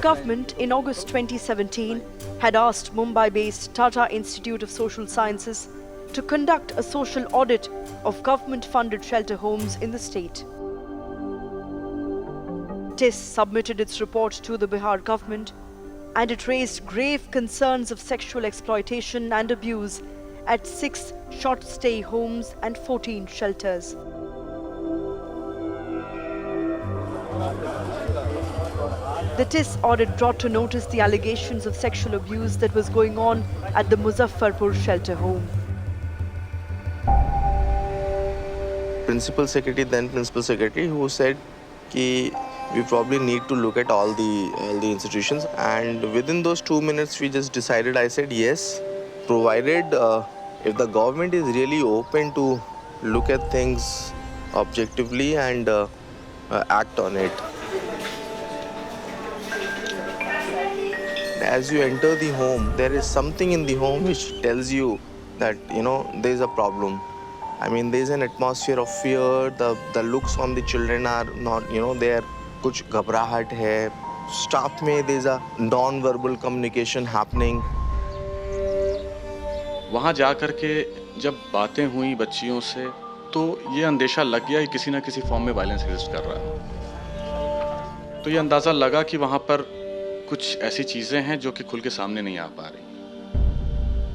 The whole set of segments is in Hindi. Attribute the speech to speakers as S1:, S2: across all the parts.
S1: government in August 2017 had asked Mumbai-based Tata Institute of Social Sciences to conduct a social audit of government-funded shelter homes in the state. TIS submitted its report to the Bihar government, and it raised grave concerns of sexual exploitation and abuse at 6 short-stay homes and 14 shelters. The TIS audit brought to notice the allegations of sexual abuse that was going on at the Muzaffarpur shelter home.
S2: Principal secretary, who said कि we probably need to look at all the institutions, and within those 2 minutes we just decided. I said yes, provided if the government is really open to look at things objectively and act on it. As you enter the home, there is something in the home which tells you that there is a problem. I mean, there is an atmosphere of fear. The looks on the children are not, they are कुछ घबराहट है. Staff में there is a non-verbal communication happening.
S3: वहाँ जा कर के जब बातें हुई बच्चियों से, तो ये अंदेशा लग गया कि किसी ना किसी फॉर्म में वायलेंस एग्जिस्ट कर रहा है. तो ये अंदाज़ा लगा कि वहाँ पर कुछ ऐसी चीज़ें हैं जो कि खुल के सामने नहीं आ पा रही.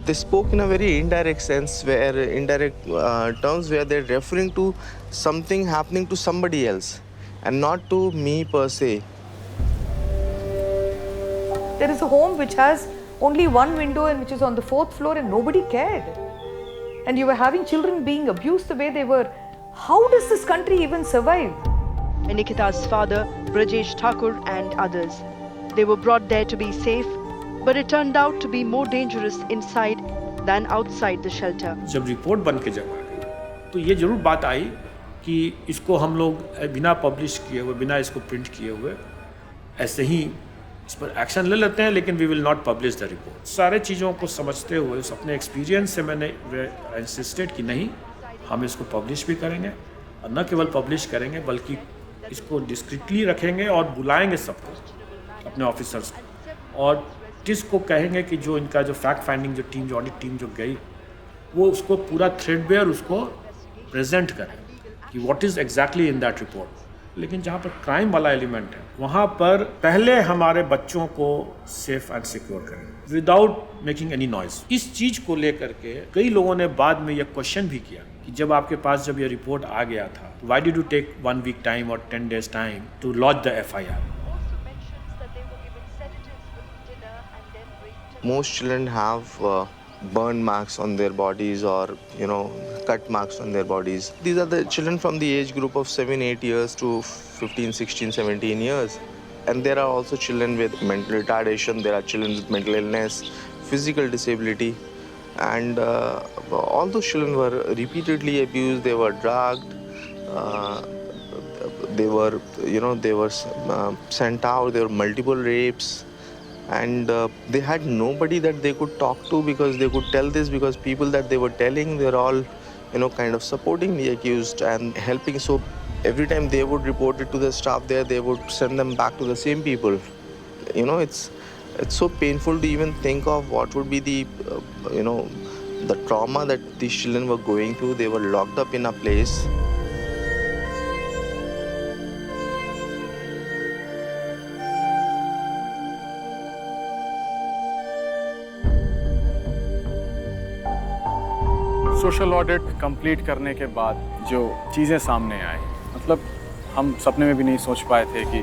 S2: They spoke in a very indirect sense, where terms where they're referring to something happening to somebody else and not to me per se.
S4: There is a home which has only one window and which is on the 4th floor, and nobody cared. And you were having children being abused the way they were. How does this country even survive?
S1: Nikita's father, Brajesh Thakur, and others. They were brought there to be safe, but it turned out to be more dangerous inside than outside the shelter.
S5: जब रिपोर्ट बन के जब आ गई, तो ये जरूर बात आई कि इसको हम लोग बिना पब्लिश किए हुए, बिना इसको प्रिंट किए हुए ऐसे ही इस पर एक्शन ले लेते हैं, लेकिन we will not publish the report. सारे चीज़ों को समझते हुए अपने एक्सपीरियंस से मैंने इंसिस्टेड कि नहीं, हम इसको पब्लिश भी करेंगे, और न केवल पब्लिश करेंगे बल्कि इसको डिस्क्रिटली रखेंगे और बुलाएंगे सबको, अपने ऑफिसर्स को, और टिस को कहेंगे कि जो इनका जो फैक्ट फाइंडिंग जो टीम, जो ऑडिट टीम जो गई, वो उसको पूरा थ्रेडबेयर उसको प्रेजेंट करें कि what is exactly in that report. लेकिन जहाँ पर क्राइम वाला एलिमेंट है, वहाँ पर पहले हमारे बच्चों को सेफ एंड सिक्योर करें विदाउट मेकिंग एनी नॉइज. इस चीज़ को लेकर के कई लोगों ने बाद में यह क्वेश्चन भी किया कि जब आपके पास जब ये रिपोर्ट आ गया था, why did you take 1 week time और 10 days time to launch the FIR?
S2: Most children have burn marks on their bodies, or cut marks on their bodies. These are the children from the age group of 7-8 years to 15, 16, 17 years. And there are also children with mental retardation, there are children with mental illness, physical disability. And all those children were repeatedly abused, they were drugged, they were sent out, there were multiple rapes. And they had nobody that they could talk to, because they could tell this, because people that they were telling, they're all kind of supporting the accused and helping. So every time they would report it to the staff there, they would send them back to the same people. It's so painful to even think of what would be the the trauma that these children were going through. They were locked up in a place.
S6: Social audit complete करने के बाद जो चीज़ें सामने आई, मतलब हम सपने में भी नहीं सोच पाए थे कि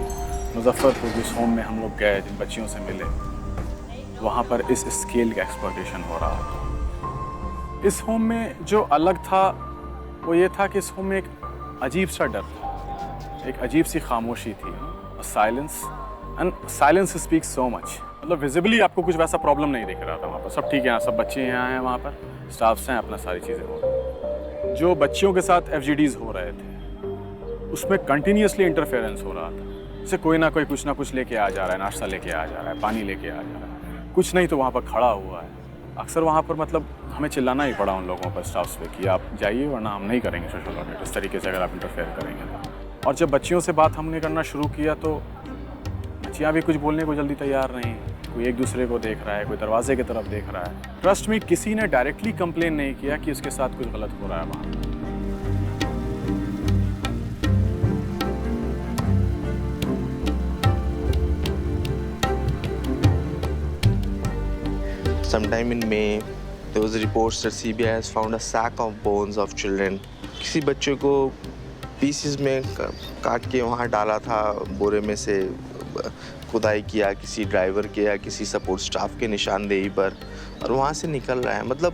S6: मुजफ्फरपुर जिस होम में हम लोग गए, जिन बच्चियों से मिले, वहाँ पर इस स्केल का एक्सप्लॉयटेशन हो रहा था. इस होम में जो अलग था वो ये था कि इस होम में एक अजीब सा डर था, एक अजीब सी खामोशी थी, silence, and silence speaks so much. मतलब विजिबली आपको कुछ वैसा प्रॉब्लम नहीं दिख रहा था वहाँ पर. सब ठीक है, यहाँ सब बच्चे यहाँ हैं, वहाँ पर स्टाफ्स हैं, अपना सारी चीज़ें हो रही. जो बच्चियों के साथ FGDs हो रहे थे, उसमें कंटिन्यूसली इंटरफेरेंस हो रहा था. जैसे कोई ना कोई कुछ ना कुछ लेके आ जा रहा है, नाश्ता लेके आ जा रहा है, पानी लेके आ जा रहा है, कुछ नहीं तो वहाँ पर खड़ा हुआ है. अक्सर वहाँ पर मतलब हमें चिल्लाना ही पड़ा उन लोगों पर, स्टाफ्स पे, कि आप जाइए वरना हम नहीं करेंगे सोशल ऑडिट इस तरीके से अगर आप इंटरफेयर करेंगे तो. और जब बच्चियों से बात हमने करना शुरू किया तो बच्चियाँ भी कुछ बोलने को जल्दी तैयार नहीं, कोई एक दूसरे को देख रहा है, कोई दरवाजे की तरफ देख रहा है। ट्रस्ट में किसी ने डायरेक्टली कंप्लेन नहीं किया कि उसके साथ कुछ गलत हो रहा है वहाँ।
S2: Sometime in May, there was reports that CBI has found a sack of bones of children. किसी बच्चे को पीसेस में काट के वहाँ डाला था, बोरे में से खुदाई किया किसी ड्राइवर के या किसी सपोर्ट स्टाफ के निशानदेही पर, और वहाँ से निकल रहा है। मतलब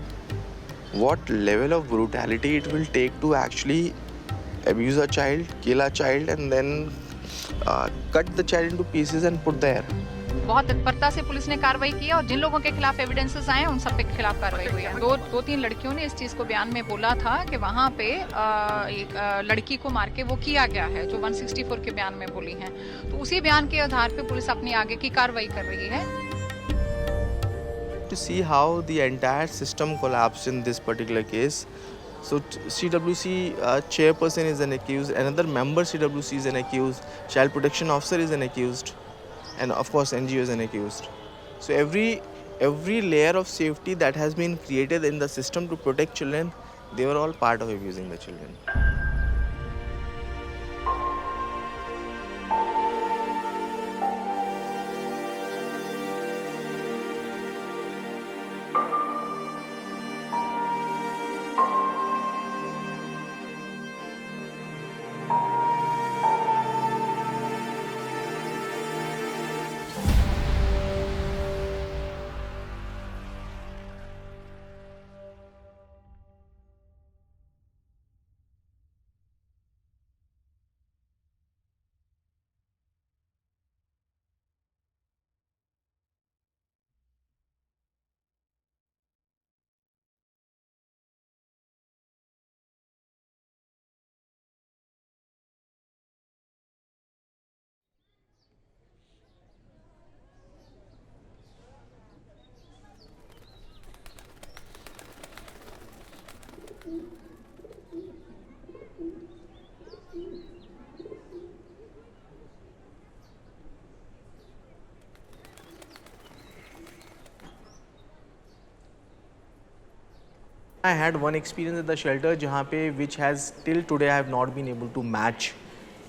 S2: what level of brutality it will take to actually abuse a child, kill a child and then cut the child into pieces and put there.
S7: बहुत तत्परता से पुलिस ने कार्रवाई की और जिन लोगों के खिलाफ एविडेंसेस आए उन सब के खिलाफ कार्रवाई हुई है। दो तीन लड़कियों ने इस चीज को बयान में बोला था कि वहाँ पे एक लड़की को मार के वो किया गया है, जो 164 के बयान में बोली हैं। तो उसी बयान के आधार पे पुलिस अपनी आगे की कार्रवाई कर रही है।
S2: To see how the entire system collapsed in this particular case. So CWC chairperson is an accused, another member CWC is an accused, child protection officer is an accused, and of course NGO is an accused. So every layer of safety that has been created in the system to protect children, they were all part of abusing the children. I had one experience at the shelter जहाँ पे which has till today I have not been able to match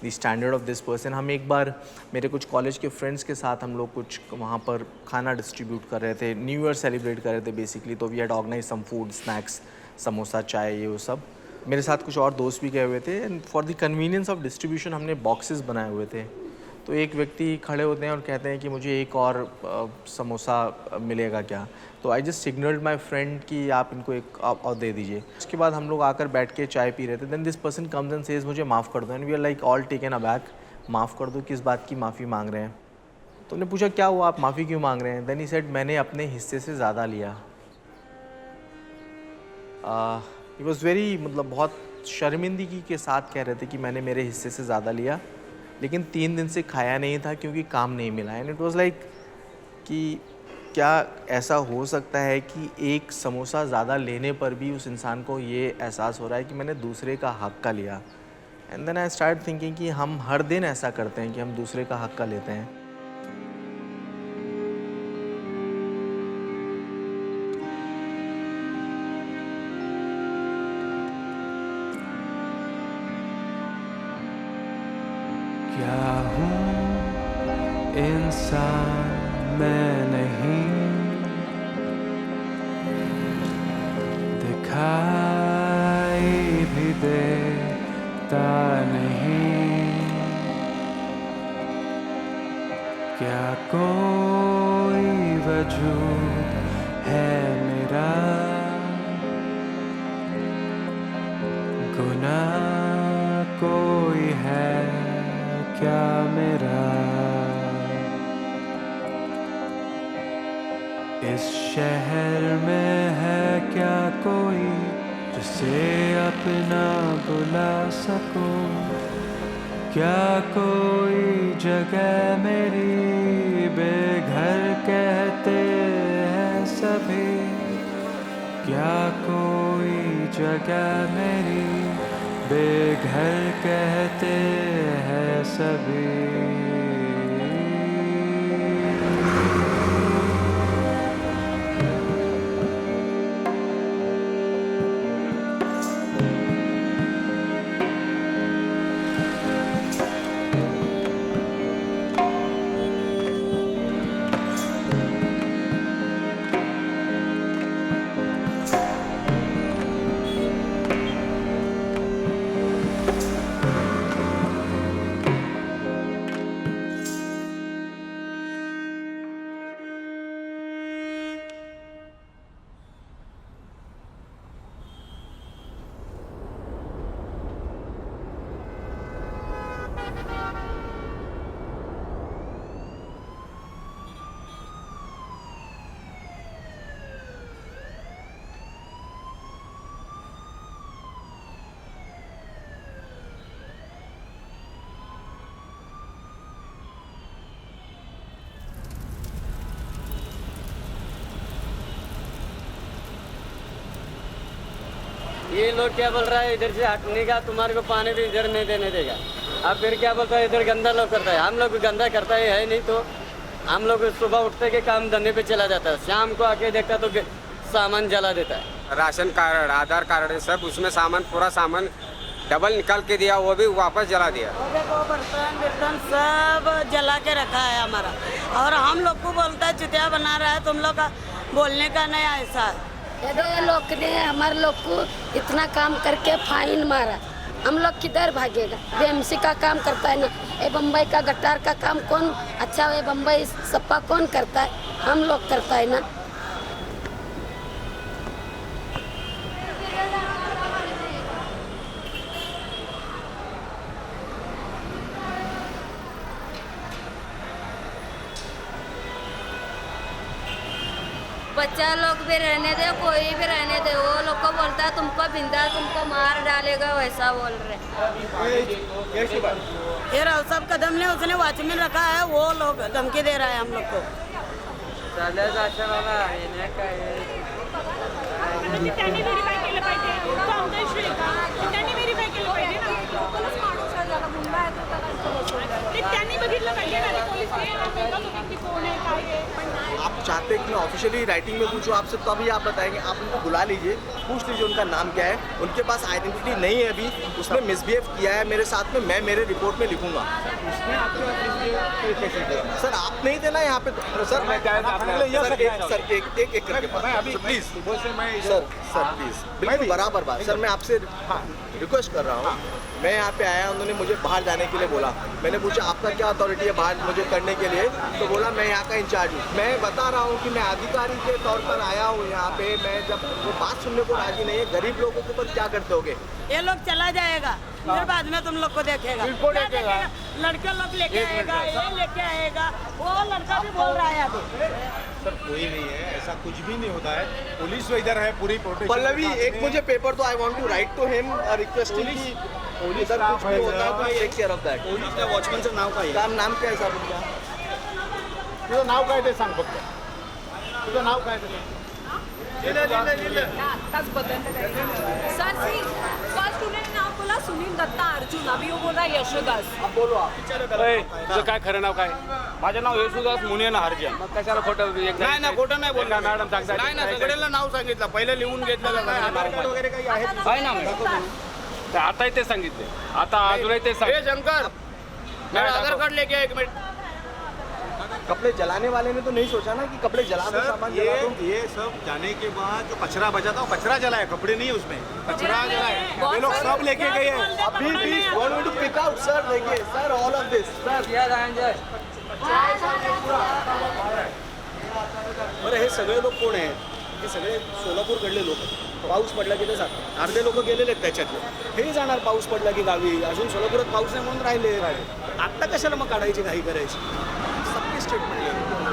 S2: the standard of this person. हम एक बार मेरे कुछ कॉलेज के फ्रेंड्स के साथ हम लोग कुछ वहाँ पर खाना डिस्ट्रीब्यूट कर रहे थे, न्यू ईयर सेलिब्रेट कर रहे थे बेसिकली। तो we had organise some food snacks, samosa, chai, ये वो सब। मेरे साथ कुछ और दोस्त भी गए हुए थे and for the convenience of distribution हमने बॉक्सेस बनाए हुए थे। तो एक व्यक्ति खड़े होते हैं और कहते हैं कि मुझे एक और समोसा मिलेगा क्या। तो I just signalled my friend कि आप इनको एक और दे दीजिए। उसके बाद हम लोग आकर बैठ के चाय पी रहे थे। Then this person comes and says मुझे माफ़ कर दो, and we are like all taken aback. माफ़ कर दो, किस बात की माफ़ी मांग रहे हैं? तो उन्होंने पूछा क्या हुआ, आप माफ़ी क्यों मांग रहे हैं? देन ही सेड मैंने अपने हिस्से से ज़्यादा लिया। ही वॉज़ वेरी, मतलब बहुत शर्मिंदगी के साथ कह रहे थे कि मैंने मेरे हिस्से से ज़्यादा लिया, लेकिन 3 दिन से खाया नहीं था क्योंकि काम नहीं मिला। एंड इट वाज लाइक कि क्या ऐसा हो सकता है कि एक समोसा ज़्यादा लेने पर भी उस इंसान को ये एहसास हो रहा है कि मैंने दूसरे का हक का लिया। And then I start thinking कि हम हर दिन ऐसा करते हैं कि हम दूसरे का हक का लेते हैं।
S8: क्या हूँ इंसान मैं नहीं, दिखाई भी देता नहीं। क्या कोई वजूद है मेरा, गुनाह कोई है क्या मेरा? इस शहर में है क्या कोई जिसे अपना बुला सकूं? क्या कोई जगह मेरी बेघर कहते हैं सभी? क्या कोई जगह मेरी बेघर कहते हैं सभी?
S9: ये लोग क्या बोल रहा है इधर से हटने का, तुम्हारे को पानी भी इधर नहीं देने देगा। अब फिर क्या बोलता है इधर गंदा लोग करता है, हम लोग भी गंदा करता है नहीं तो हम लोग सुबह उठते के काम धंधे पे चला जाता है, शाम को आके देखता तो सामान जला देता है।
S10: राशन कार्ड, आधार कार्ड सब उसमें सामान, पूरा सामान डबल निकाल के दिया, वो भी वापस जला दिया।
S11: बर्तन बर्तन सब जला के रखा है हमारा, और हम लोग को बोलता है चुतिया बना रहा है, तुम लोग का बोलने का नहीं ऐसा है।
S12: ये लोग ने हमारे लोग को इतना काम करके फाइन मारा, हम लोग किधर भागेगा। बीएमसी का काम करता है ना, ये बम्बई का गटार का काम कौन अच्छा है, बम्बई सप्पा कौन करता है, हम लोग करता है ना। बच्चा लोग भी रहने दे, कोई भी रहने दे, वो लोग को बोलता है तुमको बिंदा तुमको मार डालेगा, वैसा बोल रहे।
S11: ये सब कदम ने उसने वॉचमैन रखा है, वो लोग धमकी दे रहा है हम लोग को।
S13: आप चाहते हैं कि मैं ऑफिशियली राइटिंग में पूछूं आपसे, तो अभी आप बताएंगे, आप उनको बुला लीजिए, पूछ लीजिए उनका नाम क्या है। उनके पास आइडेंटिटी नहीं है अभी, उसने मिसबिहेव किया है मेरे साथ में, मैं मेरे रिपोर्ट में लिखूंगा। सर आप नहीं थे ना यहाँ पे, तो सर एक करके प्लीज सर प्लीज, बिल्कुल बराबर बात। सर मैं आपसे रिक्वेस्ट कर रहा हूँ, मैं यहाँ पे आया, उन्होंने मुझे बाहर जाने के लिए बोला, मैंने पूछा आपका क्या अथॉरिटी है बाहर मुझे करने के लिए, तो बोला मैं यहाँ का इंचार्ज हूँ। मैं बता रहा हूँ कि मैं अधिकारी के तौर पर आया हूँ यहाँ पे, मैं जब वो बात सुनने को राजी नहीं है, गरीब लोगों के ऊपर क्या करते होगे।
S11: ये लोग चला जाएगा, फिर बाद में तुम लोग को देखेगा, लड़के लोग लेके आएगा, ये लेके आएगा, वो लड़का भी बोल रहा है अभी।
S14: सर कोई नहीं है, ऐसा कुछ भी नहीं होता है, पुलिस तो इधर है, पूरी प्रोटेक्शन।
S13: पल्लवी एक मुझे पेपर तो I want to write to him requesting police sir कुछ भी होता है तो टेक केअर ऑफ दॅट। पोलीसच्या वॉचमनचं नाव काय आहे? नाम काय आहे सर तुमचं?
S14: तुझं नाव काय ते सांग फक्त, तुझं नाव काय ते?
S15: सर सी फर्स्ट उन्होंने नाव बोला सुनील दत्ता अर्जुन, अभी वो बोल रहा है यशोदास।
S13: अब बोलो आप।
S6: तुझं काय खरं नाव काय? माझं नाव यशोदास मुनियन हरजन। मग कशाला खोटं? नाही ना, खोटं नाही बोलला मॅडम, सांगता नाही ना, सगळ्यांना नाव सांगितलं, पहिले लिहून घेतलेलं
S13: वगैरे काही आहे?
S6: आहे ना, आता ते सांगितले, आता अजूनही ते सांग। शंकर मैं आधार कार्ड लेके आया, एक मिनट।
S13: कपड़े जलाने वाले ने तो नहीं सोचा ना कि कपड़े जला दो, सामान जला दो।
S14: ये सब जाने के बाद जो कचरा बचा था, वो कचरा जलाया, कपड़े नहीं उसमें, कचरा जलाया, ये लोग सब लेके गए हैं।
S13: अभी भी want to pick out sir, देखिए sir all of this sir बरं हे सगळे लोक कोण आहेत? हे सगळे सोलापूरकडले लोक आहेत। पाऊस पडला की ते जातात, अर्धे लोक गेलेले आहेत त्याच्यातले, हे जाणार पाऊस पडला की गावी, अजून सोलापुरात पाऊस नाही म्हणून राहिले। आत्ता कशाला मग काढायची घाई करायची? सबके स्टेटमेंट लेना,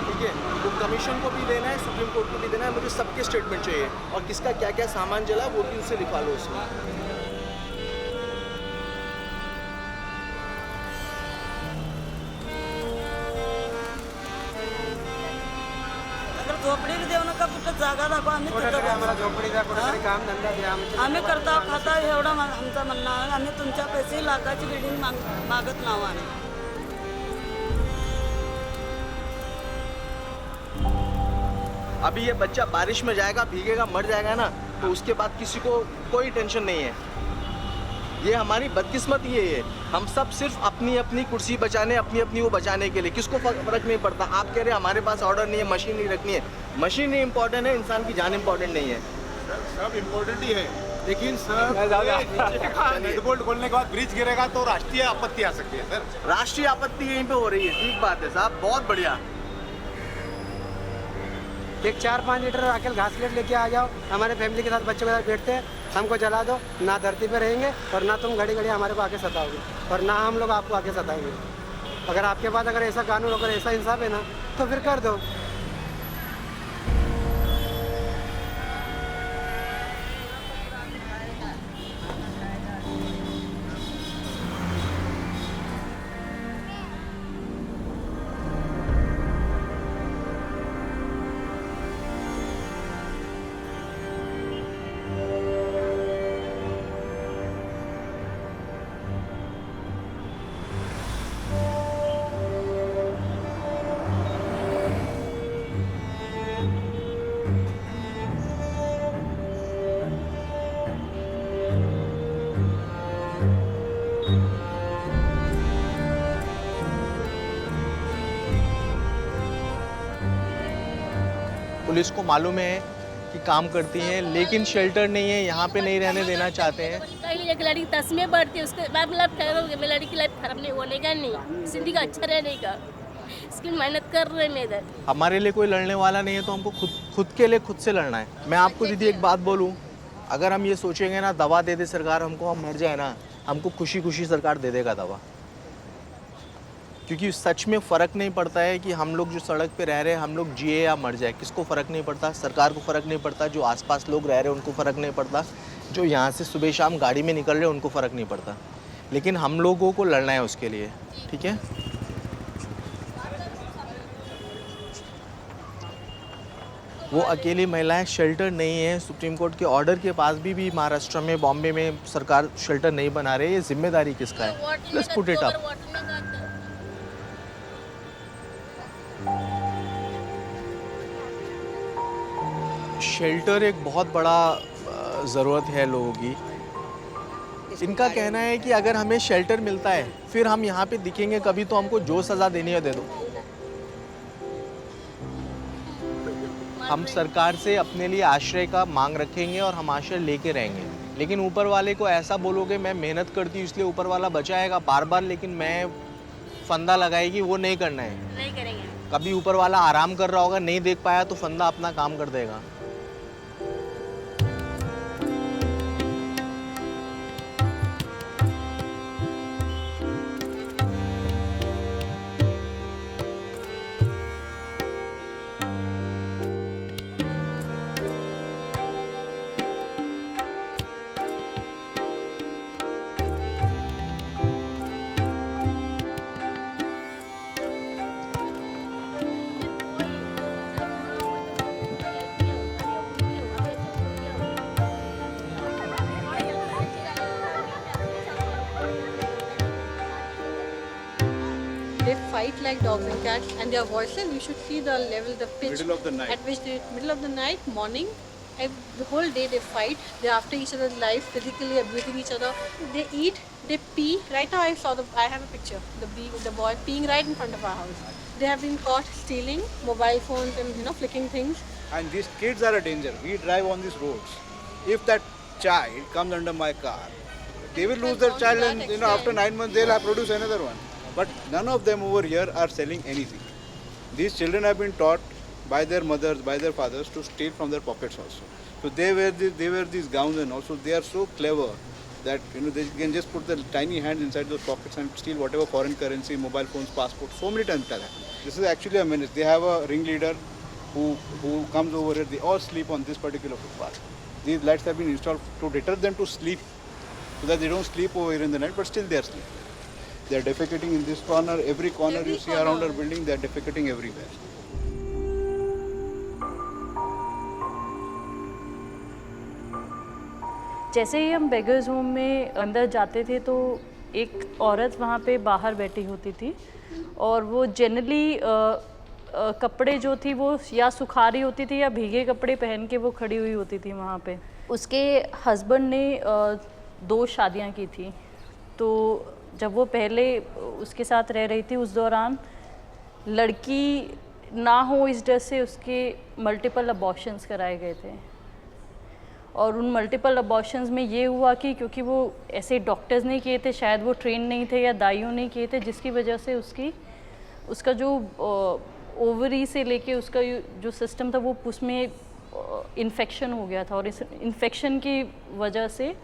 S13: ठीक है, वो कमीशन को भी देना है, सुप्रीम कोर्ट को भी देना है, मुझे सबके स्टेटमेंट चाहिए, और किसका क्या क्या सामान जला वो भी उनसे लिखवा लो उसमें।
S11: झोपडी देऊ नका, कुठं जागा दाखवा, आम्ही
S10: काम धंदा द्या,
S11: आम्ही करता खाता एवढं आमचं म्हणणं आहे। आम्ही तुमच्या पैसे लाखाची बिल्डिंग मागत नाव आम्ही।
S13: अभी ये बच्चा बारिश में जाएगा, भीगेगा, मर जाएगा ना, तो उसके बाद किसी को कोई टेंशन नहीं है। ये हमारी बदकिस्मती है, ये हम सब सिर्फ अपनी अपनी कुर्सी बचाने, अपनी अपनी वो बचाने के लिए, किसको फर्क नहीं पड़ता। आप कह रहे हैं हमारे पास ऑर्डर नहीं है, मशीन नहीं रखनी है, मशीन ही इम्पोर्टेंट है, इंसान की जान इम्पोर्टेंट नहीं है।
S14: सब इम्पोर्टेंट ही है, लेकिन सर नेटबोल्ट खोलने के बाद ब्रिज गिरेगा तो राष्ट्रीय आपत्ति आ सकती है सर।
S13: राष्ट्रीय आपत्ति यहीं पे हो रही है, ठीक बात है साहब, बहुत बढ़िया।
S10: एक 4-5 लीटर राखेल घास प्लेट लेके आ जाओ, हमारे फैमिली के साथ बच्चों के साथ बैठते हैं, हमको जला दो, ना धरती पे रहेंगे और ना तुम घड़ी घड़ी हमारे को आके सताओगे और ना हम लोग आपको आके सताएंगे। अगर आपके पास अगर ऐसा कानून, अगर ऐसा इंसाफ है ना, तो फिर कर दो।
S2: पुलिस को मालूम है कि काम करती हैं, लेकिन शेल्टर नहीं है, यहाँ पे नहीं रहने देना चाहते हैं।
S16: कहीं एक लड़की 10 में पढ़ती है, उसके बाद मेरी लड़की की लाइफ खराब नहीं होने का, नहीं जिंदगी अच्छा रहने का, इसकी मेहनत कर रहे हैं इधर।
S2: हमारे लिए कोई लड़ने वाला नहीं है, तो हमको खुद के लिए खुद से लड़ना है। मैं आपको दीदी एक बात बोलूँ, अगर हम ये सोचेंगे ना दवा दे दे सरकार हमको, हम मर जाए ना, हमको खुशी खुशी सरकार दे देगा दवा। क्योंकि सच में फ़र्क नहीं पड़ता है कि हम लोग जो सड़क पे रह रहे हैं, हम लोग जिए या मर जाए, किसको फ़र्क नहीं पड़ता। सरकार को फ़र्क नहीं पड़ता, जो आसपास लोग रह रहे हैं उनको फ़र्क नहीं पड़ता, जो यहाँ से सुबह शाम गाड़ी में निकल रहे हैं उनको फ़र्क नहीं पड़ता। लेकिन हम लोगों को लड़ना है उसके लिए, ठीक है। वो अकेली महिलाएं शेल्टर नहीं है, सुप्रीम कोर्ट के ऑर्डर के पास भी महाराष्ट्र में, बॉम्बे में सरकार शेल्टर नहीं बना रही है। ये जिम्मेदारी किसका है? Let's put it up. Shelter एक बहुत बड़ा ज़रूरत है लोगों की। इनका कहना है कि अगर हमें शेल्टर मिलता है फिर हम यहाँ पे दिखेंगे कभी, तो हमको जो सज़ा देनी है दे दो। हम सरकार से अपने लिए आश्रय का मांग रखेंगे और हम आश्रय लेके रहेंगे, लेकिन ऊपर वाले को ऐसा बोलोगे मैं मेहनत करती हूँ इसलिए ऊपर वाला बचाएगा बार बार, लेकिन मैं फंदा लगाएगी, वो नहीं करना है।
S16: नहीं करेंगे।
S2: कभी ऊपर वाला आराम कर रहा होगा, नहीं देख पाया तो फंदा अपना काम कर देगा।
S17: They fight like dogs and cats, and their voices, you should see the level, the pitch.
S6: Middle of the night.
S17: At which they, middle of the night, morning, the whole day they fight. They're after each other's life, physically abusing each other. They eat, they pee. Right now I have a picture, the boy peeing right in front of our house. They have been caught stealing mobile phones and flicking things.
S14: And these kids are a danger. We drive on these roads. If that child comes under my car, they will lose their child, and after 9 months they'll have produce another one. But none of them over here are selling anything. These children have been taught by their mothers, by their fathers to steal from their pockets also. So they wear these gowns, and also they are so clever that they can just put their tiny hands inside those pockets and steal whatever foreign currency, mobile phones, passports. So many times that happens. This is actually a menace. They have a ringleader who comes over here. They all sleep on this particular footpath. These lights have been installed to deter them to sleep, so that they don't sleep over here in the night, but still they are sleeping. They are defecating in this corner, every corner you see around our building, they are defecating everywhere.
S18: जैसे ही हम बेगर्स होम में अंदर जाते थे तो एक औरत वहाँ पे बाहर बैठी होती थी, और वो जनरली कपड़े जो थी वो या सुखा रही होती थी या भीगे कपड़े पहन के वो खड़ी हुई होती थी वहाँ पे। उसके हस्बैंड ने 2 शादियाँ की थी, तो जब वो पहले उसके साथ रह रही थी उस दौरान लड़की ना हो इस डर से उसके मल्टीपल अबॉर्शंस कराए गए थे। और उन मल्टीपल अबॉर्शंस में ये हुआ कि क्योंकि वो ऐसे डॉक्टर्स नहीं किए थे, शायद वो ट्रेन नहीं थे या दाइयों नहीं किए थे, जिसकी वजह से उसका जो ओवरी से लेके उसका जो सिस्टम था वो उसमें इन्फेक्शन हो गया था, और इस इन्फेक्शन की वजह से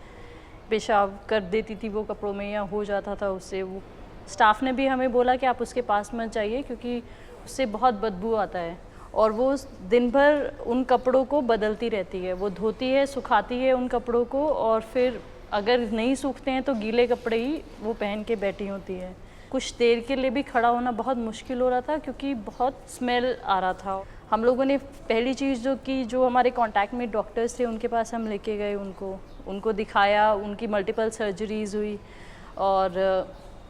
S18: पेशाब कर देती थी वो कपड़ों में या हो जाता था उससे। वो स्टाफ ने भी हमें बोला कि आप उसके पास मत जाइए क्योंकि उससे बहुत बदबू आता है, और वो दिन भर उन कपड़ों को बदलती रहती है, वो धोती है, सुखाती है उन कपड़ों को, और फिर अगर नहीं सूखते हैं तो गीले कपड़े ही वो पहन के बैठी होती है। कुछ देर के लिए भी खड़ा होना बहुत मुश्किल हो रहा था क्योंकि बहुत स्मेल आ रहा था। हम लोगों ने पहली चीज़ जो हमारे कांटेक्ट में डॉक्टर्स थे उनके पास हम लेके गए, उनको दिखाया, उनकी मल्टीपल सर्जरीज़ हुई, और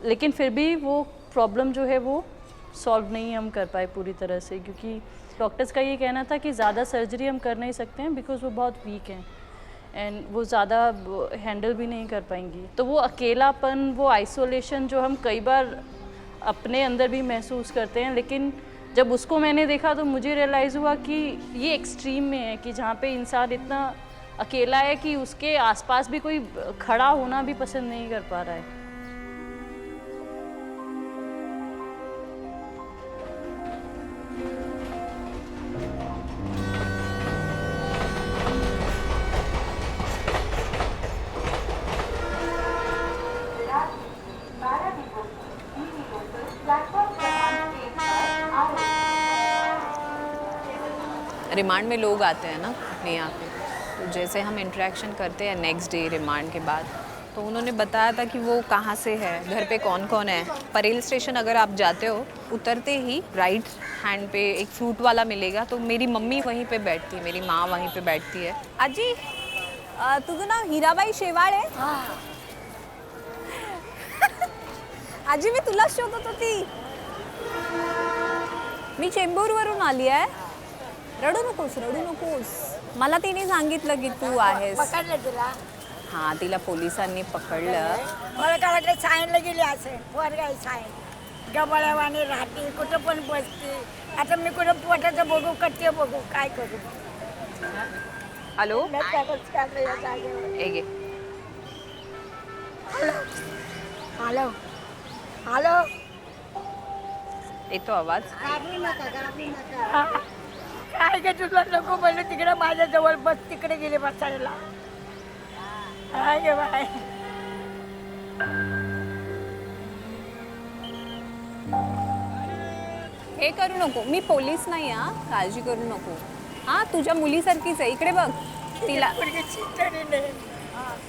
S18: लेकिन फिर भी वो प्रॉब्लम जो है वो सॉल्व नहीं हम कर पाए पूरी तरह से, क्योंकि डॉक्टर्स का ये कहना था कि ज़्यादा सर्जरी हम कर नहीं सकते हैं बिकॉज़ वो बहुत वीक हैं एंड वो ज़्यादा हैंडल भी नहीं कर पाएंगी। तो वो अकेलापन, वो आइसोलेशन जो हम कई बार अपने अंदर भी महसूस करते हैं, लेकिन जब उसको मैंने देखा तो मुझे रियलाइज़ हुआ कि ये एक्सट्रीम में है कि जहाँ पे इंसान इतना अकेला है कि उसके आसपास भी कोई खड़ा होना भी पसंद नहीं कर पा रहा है।
S19: रिमांड में लोग आते हैं ना अपने यहाँ पे, तो जैसे हम इंटरेक्शन करते हैं नेक्स्ट डे रिमांड के बाद, तो उन्होंने बताया था कि वो कहाँ से है, घर पे कौन कौन है। परेल स्टेशन अगर आप जाते हो, उतरते ही राइट हैंड पे एक फ्रूट वाला मिलेगा, तो मेरी मम्मी वहीं पे बैठती है, मेरी माँ वहीं पे बैठती है।
S15: आजी तुझं नाव हिराबाई शेवाळ आहे? आजी मी तुला शोधत होती. मी चेंबूरवरून आली आहे. रडू नकोस. मला तिने सांगितलं की तू आहेस.
S11: पकडलं तिला.
S19: हां, तिला पोलिसांनी पकडलं.
S11: मला काय वाटलं सायनला गेली असेल. पोरगाई सायन गबाळ्यावाने राहते, कुठं पण बसते. आता मी कुठं पोटाचं बघू, कट्टे बघू, काय करू.
S19: हॅलो,
S11: हॅलो हॅलो हॅलो,
S19: येतो आवाज?
S11: काय ग तुला नको म्हणलं, तिकडे माझ्या जवळ बस, तिकडे गेले बसायला. काय ग बाय.
S19: हे करू नको, मी पोलीस नाही हा, काळजी करू नको. हां, तुझ्या मुलीसारखीच आहे, इकडे बघ. तिला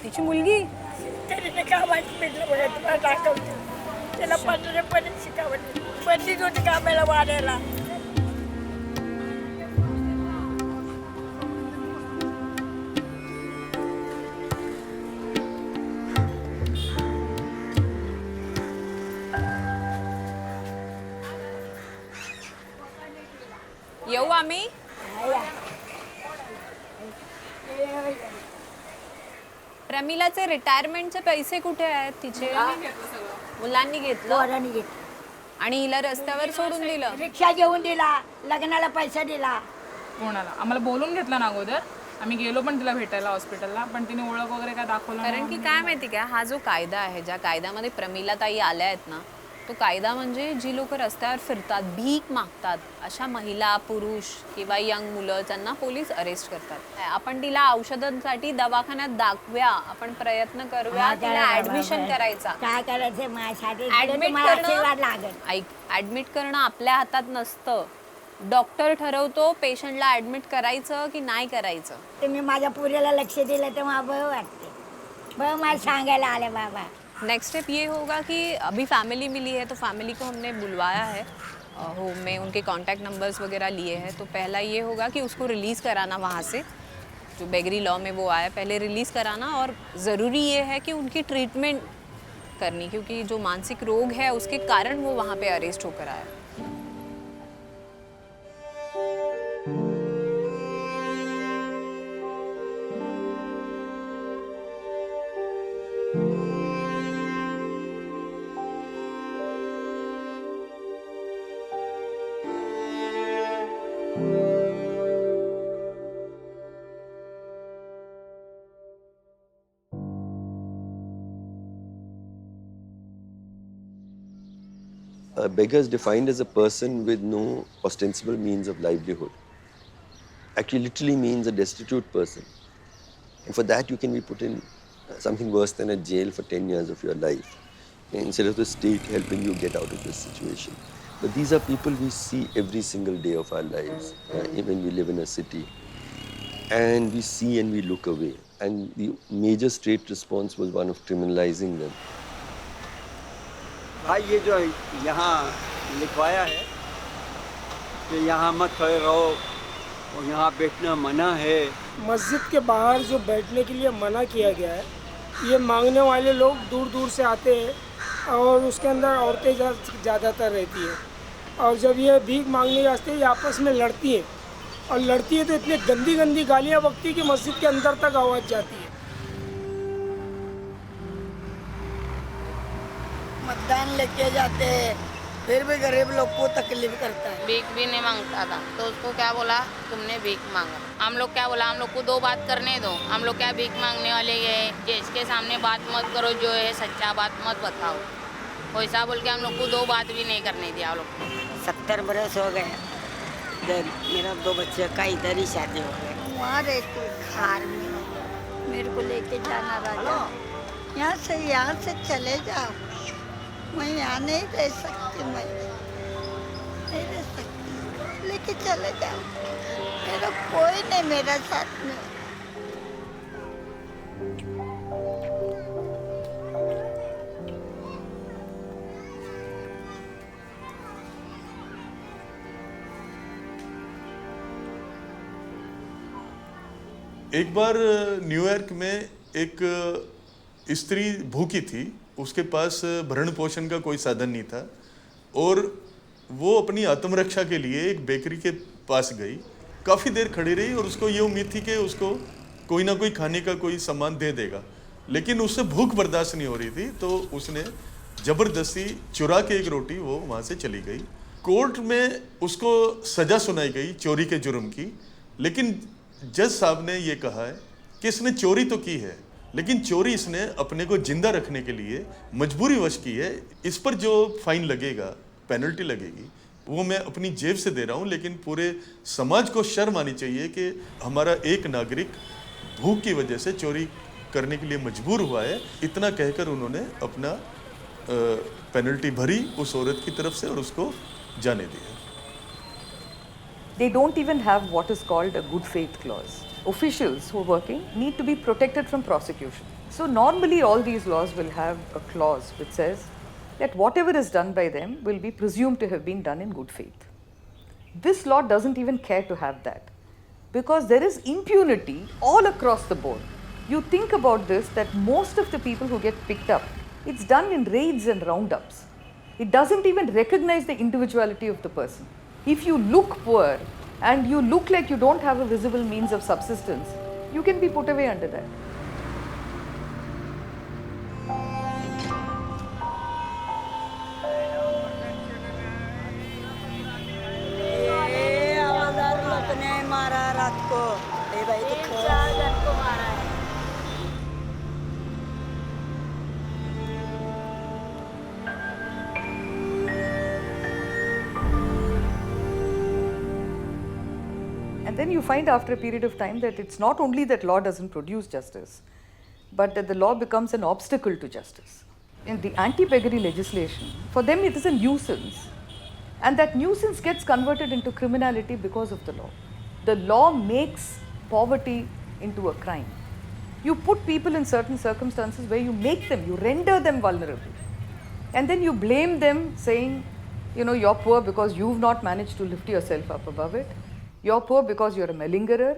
S19: तिची मुलगी
S11: तरीने कामाची भेटलं बघा, तुम्हाला दाखवते. त्याला पंधरापणे शिकावं, बंदीच होती कामाला वाढायला.
S19: येऊ आम्ही? प्रमिलाचे रिटायरमेंटचे पैसे कुठे आहेत तिचे? मुलांनी घेतलं आणि हिला रस्त्यावर सोडून दिलं.
S11: रिक्षा घेऊन दिला, लग्नाला पैसा दिला.
S20: कोणाला? आम्हाला बोलून घेतलं ना अगोदर. आम्ही गेलो पण तिला भेटायला हॉस्पिटलला, पण तिने ओळख वगैरे काय दाखवलं नाही.
S19: कारण की काय माहिती का, हा जो कायदा आहे, ज्या कायद्यामध्ये प्रमिला ताई आल्या आहेत ना, तो कायदा म्हणजे जी लोक रस्त्यावर फिरतात, भीक मागतात, अशा महिला, पुरुष किंवा यंग मुलं, त्यांना पोलीस अरेस्ट करतात. आपण तिला औषधांसाठी दवाखान्यात दाखव्या, आपण प्रयत्न करूया, तिला ऍडमिशन करायचा.
S11: काय करायचं माझ्यासाठी?
S19: ऍडमिट करणं आपल्या हातात नसतं. डॉक्टर ठरवतो पेशंटला ऍडमिट करायचं की नाही करायचं.
S11: तुम्ही माझ्या पुरीला लक्ष दिलं तर मला बरं वाटते. बरं मला सांगायला आले बाबा.
S19: नेक्स्ट स्टेप ये होगा कि अभी फैमिली मिली है, तो फैमिली को हमने बुलवाया है होम में, उनके कांटेक्ट नंबर्स वगैरह लिए हैं. तो पहला ये होगा कि उसको रिलीज़ कराना वहाँ से, जो बेगरी लॉ में वो आया, पहले रिलीज़ कराना. और ज़रूरी ये है कि उनकी ट्रीटमेंट करनी, क्योंकि जो मानसिक रोग है उसके कारण वो वहाँ पे अरेस्ट होकर आया.
S21: A beggar is defined as a person with no ostensible means of livelihood. Actually, literally means a destitute person. And for that, you can be put in something worse than a jail for 10 years of your life, instead of the state helping you get out of this situation. But these are people we see every single day of our lives, even we live in a city. And we see and we look away. And the major state response was one of criminalizing them.
S22: भाई ये जो यहाँ लिखवाया है कि यहाँ मत खड़े रहो और यहाँ बैठना मना है.
S23: मस्जिद के बाहर जो बैठने के लिए मना किया गया है, ये मांगने वाले लोग दूर दूर से आते हैं और उसके अंदर औरतें ज़्यादातर रहती हैं. और जब ये भीख मांगने जाते हैं, ये आपस में लड़ती हैं और लड़ती है तो इतनी गंदी गंदी गालियाँ बकती कि मस्जिद के अंदर तक आवाज़ जाती है.
S11: मतदान लेके जाते, फिर भी गरीब लोग को तकलीफ करता है।
S1: भीख भी नहीं मांगता था तो उसको क्या बोला, तुमने भीख मांगा। हम लोग क्या बोला, हम लोग को 2 बात करने दो, हम लोग क्या भीख मांगने वाले हैं, जिसके सामने बात मत करो, जो है सच्चा बात मत बताओ, वैसा बोल के हम लोग को 2 बात भी नहीं करने दिया। हम लोग को
S11: 70 बरस हो गए इधर, मेरा 2 बच्चे का इधर ही शादी हो गए।
S3: वहाँ रहती खार में, मेरे को लेके जाना राजा, यहाँ से चले जाओ, मैं यहाँ नहीं रह सकती, मैं नहीं रह सकती, लेके चले जाओ, मेरा कोई नहीं मेरा साथ में।
S4: एक बार न्यूयॉर्क में एक स्त्री भूखी थी, उसके पास भरण पोषण का कोई साधन नहीं था और वो अपनी आत्मरक्षा के लिए एक बेकरी के पास गई, काफ़ी देर खड़ी रही और उसको ये उम्मीद थी कि उसको कोई ना कोई खाने का कोई सामान दे देगा, लेकिन उससे भूख बर्दाश्त नहीं हो रही थी तो उसने ज़बरदस्ती चुरा के एक रोटी वो वहाँ से चली गई। कोर्ट में उसको सज़ा सुनाई गई चोरी के जुर्म की, लेकिन जज साहब ने ये कहा है कि इसने चोरी तो की है, लेकिन चोरी इसने अपने को जिंदा रखने के लिए मजबूरी वश की है। इस पर जो फाइन लगेगा, पेनल्टी लगेगी, वो मैं अपनी जेब से दे रहा हूँ, लेकिन पूरे समाज को शर्म आनी चाहिए कि हमारा एक नागरिक भूख की वजह से चोरी करने के लिए मजबूर हुआ है। इतना कहकर उन्होंने अपना पेनल्टी भरी उस औरत की तरफ से और उसको जाने दिया।
S24: They don't even have what is called a good faith clause. Officials who are working need to be protected from prosecution. So normally all these laws will have a clause which says that whatever is done by them will be presumed to have been done in good faith. This law doesn't even care to have that because there is impunity all across the board. You think about this, that most of the people who get picked up, it's done in raids and roundups. It doesn't even recognize the individuality of the person. If you look poor and you look like you don't have a visible means of subsistence, you can be put away under that.
S11: ने मारा रात को, ए भाई 4 जन को मारा है।
S24: And then you find after a period of time that it's not only that law doesn't produce justice, but that the law becomes an obstacle to justice. In the anti-beggary legislation, for them it is a nuisance, and that nuisance gets converted into criminality because of the law. The law makes poverty into a crime. You put people in certain circumstances where you make them, you render them vulnerable, and then you blame them saying, you know, you're poor because you've not managed to lift yourself up above it. You're poor because you're a malingerer,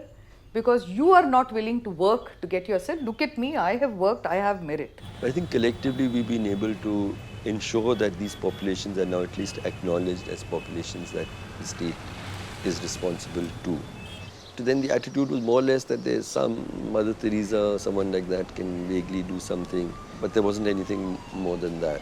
S24: because you are not willing to work to get yourself. Look at me, I have worked, I have merit.
S21: I think collectively we've been able to ensure that these populations are now at least acknowledged as populations that the state is responsible to. So then the attitude was more or less that there's some Mother Teresa or someone like that can vaguely do something, but there wasn't anything more than that.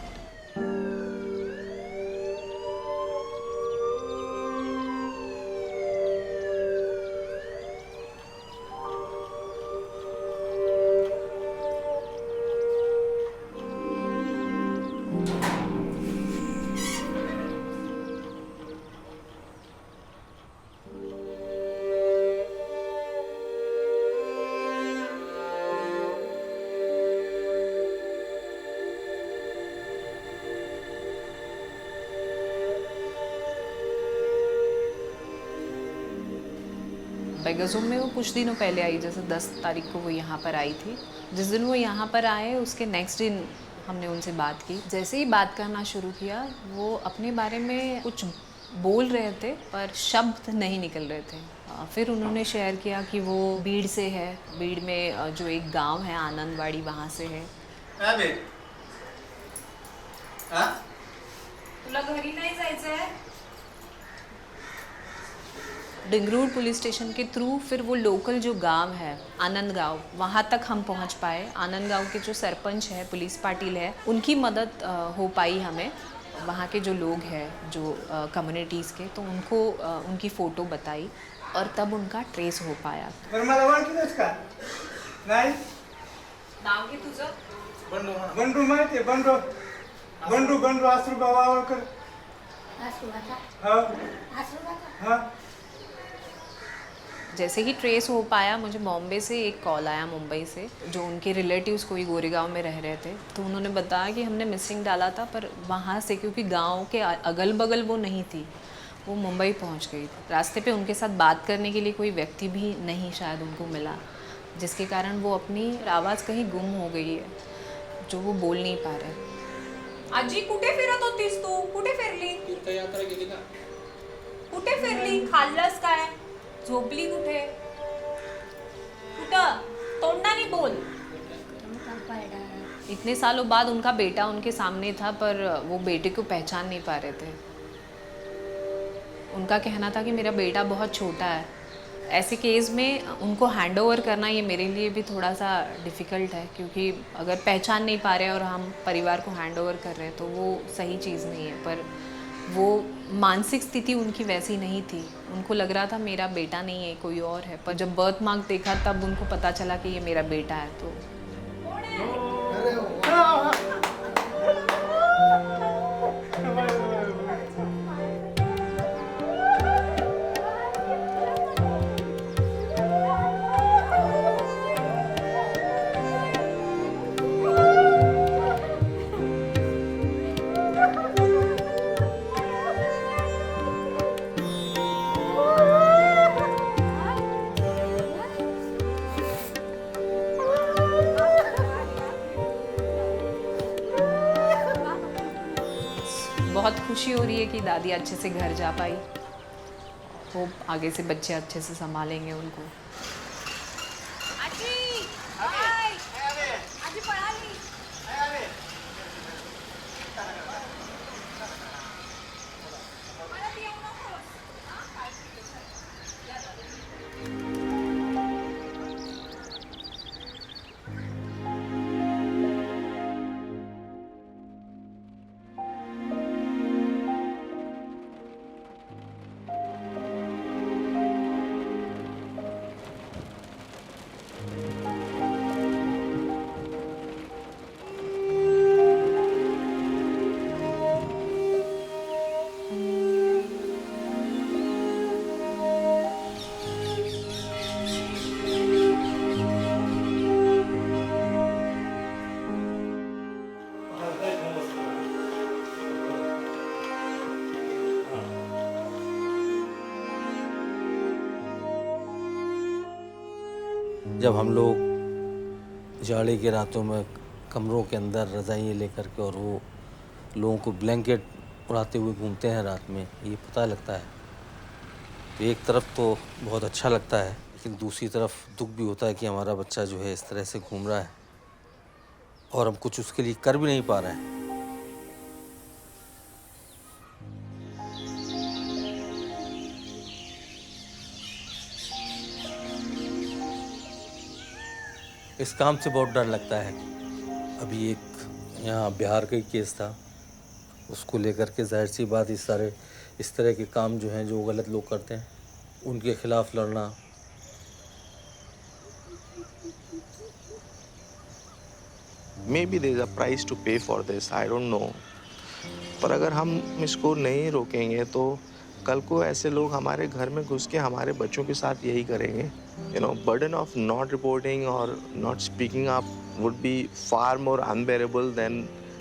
S19: Beggars home में वो कुछ दिनों पहले आई, जैसे 10 तारीख को वो यहाँ पर आई थी। जिस दिन वो यहाँ पर आए उसके नेक्स्ट दिन हमने उनसे बात की। जैसे ही बात करना शुरू किया वो अपने बारे में कुछ बोल रहे थे पर शब्द नहीं निकल रहे थे। फिर उन्होंने शेयर किया कि वो बीड़ से है, बीड़ में जो एक गांव है आनंदवाड़ी, वहाँ से है। तुला घरी नाही जायचं आहे? डिंगरूर पुलिस स्टेशन के थ्रू फिर वो लोकल जो गांव है आनंद गांव, वहाँ तक हम पहुँच पाए। आनंद गांव के जो सरपंच है, पुलिस पाटिल है, उनकी मदद हो पाई हमें। वहाँ के जो लोग हैं जो कम्युनिटीज़ के, तो उनको उनकी फ़ोटो बताई और तब उनका ट्रेस हो पाया.
S11: नाव की तुझं?
S10: बंडू माहिती आहे बंडू आसरू बाबावरकर.
S19: जैसे ही ट्रेस हो पाया, मुझे बॉम्बे से एक कॉल आया, मुंबई से, जो उनके रिलेटिव्स कोई गोरेगांव में रह रहे थे. तो उन्होंने बताया कि हमने मिसिंग डाला था, पर वहाँ से क्योंकि गांव के अगल बगल वो नहीं थी, वो मुंबई पहुँच गई थी. रास्ते पे उनके साथ बात करने के लिए कोई व्यक्ति भी नहीं शायद उनको मिला, जिसके कारण वो अपनी आवाज़ कहीं गुम हो गई है, जो वो बोल नहीं पा रहे.
S15: आजी कुठे फिरत होतीस तू? कुठे फिरली?
S13: तीर्थयात्रा गेली का?
S15: कुठे फिरली? खाल्लंस काय? झोपली कुठे? कुठं? तोंडाने बोल.
S19: इतने सालों बाद उनका बेटा उनके सामने था, पर वो बेटे को पहचान नहीं पा रहे थे. उनका कहना था कि मेरा बेटा बहुत छोटा है. ऐसे केस में उनको हैंडओवर करना ये मेरे लिए भी थोड़ा सा डिफ़िकल्ट है, क्योंकि अगर पहचान नहीं पा रहे और हम परिवार को हैंडओवर कर रहे हैं तो वो सही चीज़ नहीं है. पर वो मानसिक स्थिति उनकी वैसी नहीं थी. उनको लग रहा था मेरा बेटा नहीं है, कोई और है. पर जब बर्थ मार्क देखा तब उनको पता चला कि ये मेरा बेटा है. तो बहुत खुशी हो रही है कि दादी अच्छे से घर जा पाई. होप आगे से बच्चे अच्छे से संभालेंगे उनको.
S15: आजी हाय. आजी पळाली. परत येऊ नकोस.
S5: जब हम लोग जाड़े के रातों में कमरों के अंदर रज़ाइयाँ लेकर के और वो लोगों को ब्लैंकेट उड़ाते हुए घूमते हैं रात में, ये पता लगता है. तो एक तरफ तो बहुत अच्छा लगता है, लेकिन दूसरी तरफ दुख भी होता है कि हमारा बच्चा जो है इस तरह से घूम रहा है और हम कुछ उसके लिए कर भी नहीं पा रहे हैं. इस काम से बहुत डर लगता है. अभी एक यहाँ बिहार का ही केस था, उसको लेकर के जाहिर सी बात इस तरह के काम जो हैं जो गलत लोग करते हैं उनके खिलाफ लड़ना.
S2: Maybe there is a price to pay for this, I don't know. पर अगर हम इसको नहीं रोकेंगे तो कल को ऐसे लोग हमारे घर में घुस के हमारे बच्चों के साथ यही करेंगे. You know, burden of not reporting or not speaking up would be far more unbearable than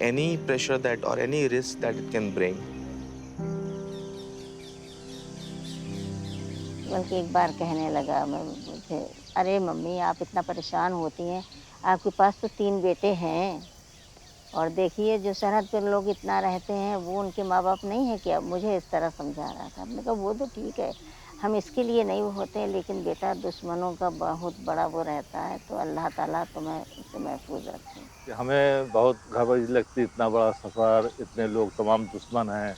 S2: any pressure that or any risk that it can bring.
S7: बल्कि एक बार कहने लगा मुझे, अरे मम्मी आप इतना परेशान होती हैं, आपके पास तो 3 बेटे हैं और देखिए जो सरहद पर लोग इतना रहते हैं वो उनके माँ बाप नहीं है क्या? मुझे इस तरह समझा रहा था. हमने कहा वो तो ठीक है, हम इसके लिए नहीं वो होते हैं, लेकिन बेटा दुश्मनों का बहुत बड़ा वो रहता है, तो अल्लाह ताला तुम्हें उससे महफूज रखे.
S8: हमें बहुत घबराहट लगती, इतना बड़ा सफ़र, इतने लोग तमाम दुश्मन हैं,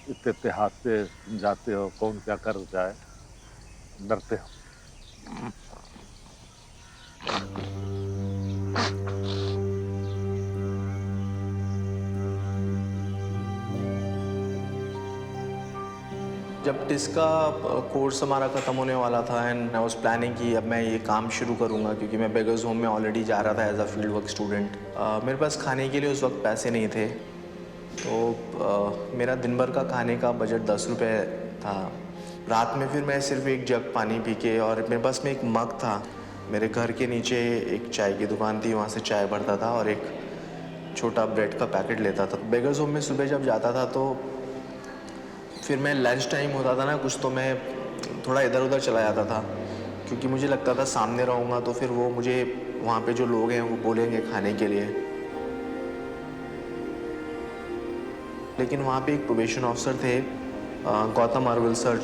S8: इतने हादसे जाते हो, कौन क्या कर जाए, डरते हो.
S2: टिस का कोर्स हमारा ख़त्म होने वाला था एंड आई वाज प्लानिंग कि अब मैं ये काम शुरू करूँगा, क्योंकि मैं बेगर्स होम में ऑलरेडी जा रहा था as a field work student. मेरे पास खाने के लिए उस वक्त पैसे नहीं थे, तो मेरा दिन भर का खाने का बजट 10 रुपये था। रात में फिर मैं सिर्फ एक जग पानी पी के, और मेरे पास में एक मग था, मेरे घर के नीचे एक चाय की दुकान थी, वहाँ से चाय भरता था और एक छोटा ब्रेड का पैकेट लेता था। बेगर्स होम में सुबह जब जाता था तो फिर मैं लंच टाइम होता था ना कुछ, तो मैं थोड़ा इधर उधर चला जाता था, क्योंकि मुझे लगता था सामने रहूँगा तो फिर वो मुझे वहाँ पे जो लोग हैं वो बोलेंगे खाने के लिए। लेकिन वहाँ पे एक प्रोबेशन ऑफिसर थे, गौतम अरविल सर,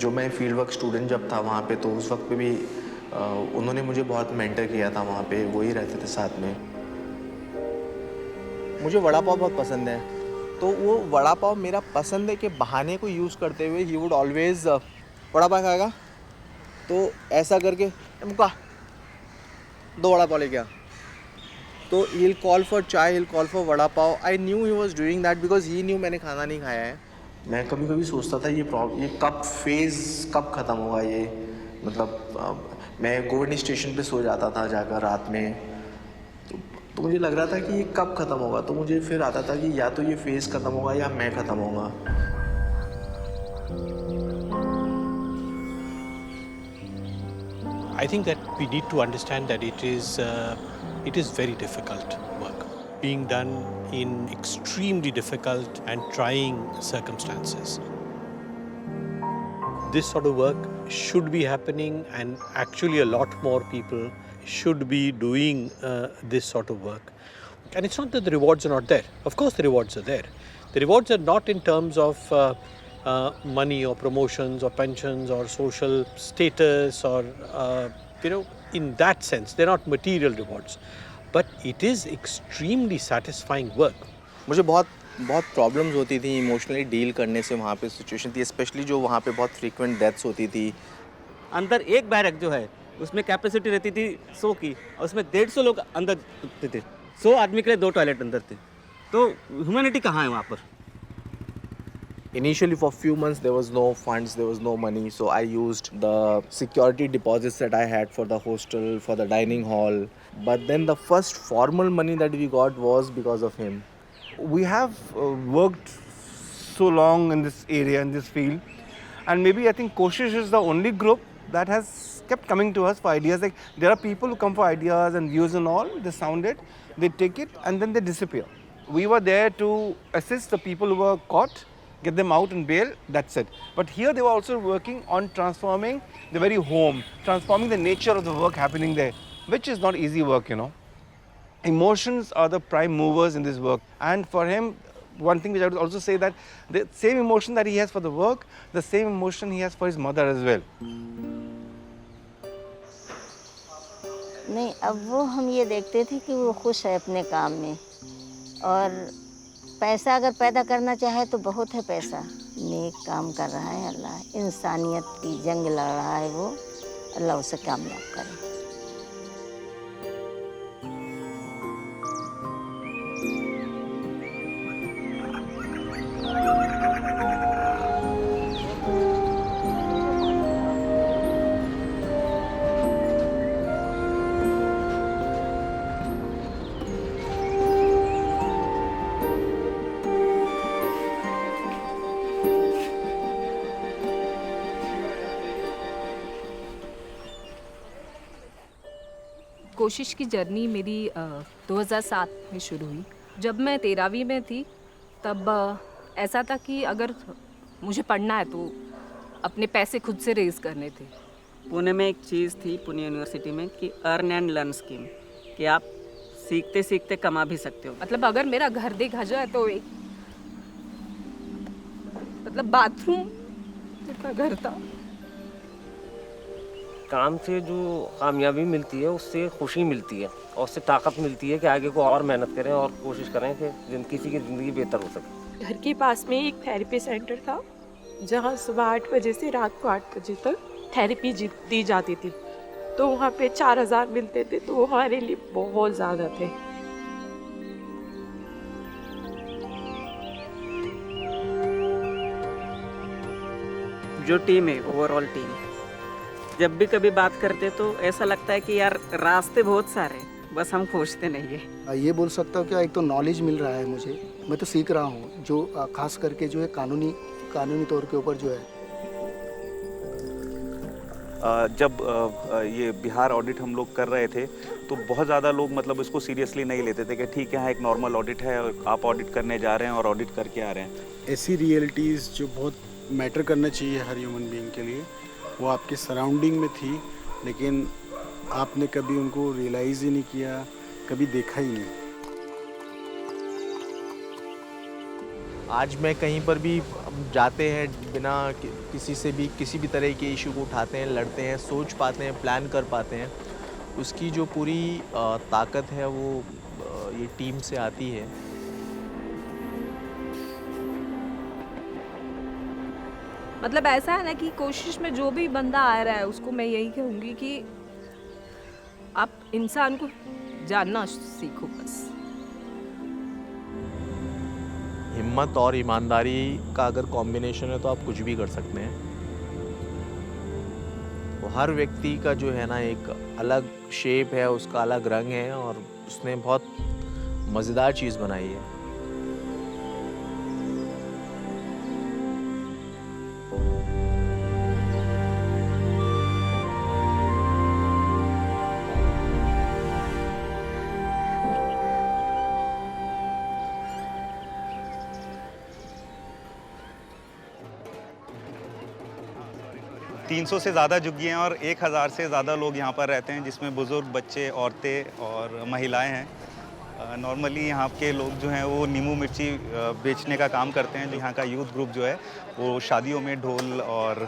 S2: जो मैं फील्ड वर्क स्टूडेंट जब था वहाँ पे, तो उस वक्त पे भी उन्होंने मुझे बहुत मेंटर किया था वहाँ पे, वही रहते थे साथ में।
S6: मुझे वड़ा पाव बहुत पसंद है, तो वो वड़ा पाव मेरा पसंद है के बहाने को यूज़ करते हुए he would always vada pav खाएगा तो ऐसा करके मुका 2 वड़ा पाव लेके आ, तो ही विल कॉल फॉर चाय, he will call for vada pav. I knew he was doing that because he new मैंने खाना नहीं खाया है।
S2: मैं कभी कभी सोचता था ये कब फेज़ कब ख़त्म होगा ये, मतलब मैं गोवर्धन स्टेशन पे सो जाता था जाकर रात में, तो मुझे लग रहा था कि ये कब ख़त्म होगा, तो मुझे फिर आता था कि या तो ये फेज़ ख़त्म होगा या मैं ख़त्म होगा।
S9: I think that we need to understand that it is very difficult work being done in extremely difficult and trying circumstances. This sort of work should be happening, and actually a lot more people should be doing this sort of work. And it's not that the rewards are not there. Of course the rewards are there. The rewards are not in terms of money or promotions or pensions or social status or in that sense they're not material rewards, but it is extremely satisfying work.
S6: मुझे बहुत प्रॉब्लम्स होती थी इमोशनली डील करने से, वहाँ पे सिचुएशन थी स्पेशली जो वहाँ पे बहुत फ्रीक्वेंट डेथ्स होती थी।
S13: अंदर एक बैरक जो है उसमें कैपेसिटी रहती थी 100 की, और उसमें 150 लोग अंदर थे, 100 आदमी के लिए 2 टॉयलेट अंदर थे, तो ह्यूमैनिटी कहाँ है वहाँ पर?
S6: Initially for few months there was no funds, there was no money, so I used the security deposits that I had for the hostel, for the dining hall. But then the first formal money that we got was because of him.
S12: We have worked so long in this area, in this field, and maybe I think Koshish is the only group that has kept coming to us for ideas. Like there are people who come for ideas and views and all, they sound it, they take it and then they disappear. We were there to assist the people who were caught, get them out and bail, that's it. But here they were also working on transforming the very home, transforming the nature of the work happening there, which is not easy work, Emotions are the prime movers in this work. And for him, one thing which I would also say that the same emotion that he has for the work, the same emotion he has for his mother as well.
S7: नहीं, अब वो हम ये देखते थे कि वो खुश है अपने काम में, और पैसा अगर पैदा करना चाहे तो बहुत है पैसा। नेक काम कर रहा है अल्लाह, इंसानियत की जंग लड़ रहा है वो, अल्लाह उसे कामयाब करे।
S19: कोशिश की जर्नी मेरी 2007 में शुरू हुई। जब मैं 13वीं में थी तब ऐसा था कि अगर मुझे पढ़ना है तो अपने पैसे खुद से रेज़ करने थे।
S13: पुणे में एक चीज़ थी, पुणे यूनिवर्सिटी में, कि अर्न एंड लर्न स्कीम, कि आप सीखते सीखते कमा भी सकते हो।
S19: मतलब अगर मेरा घर देखा जाए तो एक बाथरूम का घर था।
S5: काम से जो कामयाबी मिलती है उससे खुशी मिलती है और उससे ताकत मिलती है कि आगे को और मेहनत करें और कोशिश करें कि किसी की ज़िंदगी बेहतर हो सके।
S16: घर के पास में एक थेरेपी सेंटर था जहां सुबह 8 बजे से रात को 8 बजे तक थेरेपी दी जाती थी, तो वहाँ पे 4000 मिलते थे, तो वो हमारे लिए बहुत ज़्यादा थे।
S14: जो टीम है ओवरऑल टीम, जब भी कभी बात करते तो ऐसा लगता है कि यार रास्ते बहुत सारे, बस हम खोजते नहीं है।
S17: ये बोल सकता हूँ कि एक तो नॉलेज मिल रहा है मुझे, मैं तो सीख रहा हूँ, जो खास करके जो है कानूनी तौर के ऊपर जो है।
S18: जब ये बिहार ऑडिट हम लोग कर रहे थे तो बहुत ज़्यादा लोग मतलब इसको सीरियसली नहीं लेते थे कि ठीक है हाँ एक नॉर्मल ऑडिट है और आप ऑडिट करने जा रहे हैं और ऑडिट करके आ रहे हैं।
S20: ऐसी रियलिटीज़ जो बहुत मैटर करना चाहिए हर ह्यूमन बीइंग के लिए, वो आपके सराउंडिंग में थी, लेकिन आपने कभी उनको रियलाइज़ ही नहीं किया, कभी देखा ही नहीं।
S6: आज मैं कहीं पर भी जाते हैं, बिना किसी से भी किसी भी तरह के इशू को उठाते हैं, लड़ते हैं, सोच पाते हैं, प्लान कर पाते हैं, उसकी जो पूरी ताकत है वो ये टीम से आती है।
S15: मतलब ऐसा है ना कि कोशिश में जो भी बंदा आ रहा है उसको मैं यही कहूँगी कि आप इंसान को जानना सीखो बस।
S6: हिम्मत और ईमानदारी का अगर कॉम्बिनेशन है तो आप कुछ भी कर सकते हैं। तो हर व्यक्ति का जो है ना एक अलग शेप है, उसका अलग रंग है और उसने बहुत मज़ेदार चीज़ बनाई है।
S18: तीन 300 से ज़्यादा झुग्गियाँ और 1000 से ज़्यादा लोग यहाँ पर रहते हैं, जिसमें बुज़ुर्ग, बच्चे, औरतें और महिलाएं हैं। नॉर्मली यहाँ के लोग जो हैं वो नींबू मिर्ची बेचने का काम करते हैं। यहाँ का यूथ ग्रुप जो है वो शादियों में ढोल और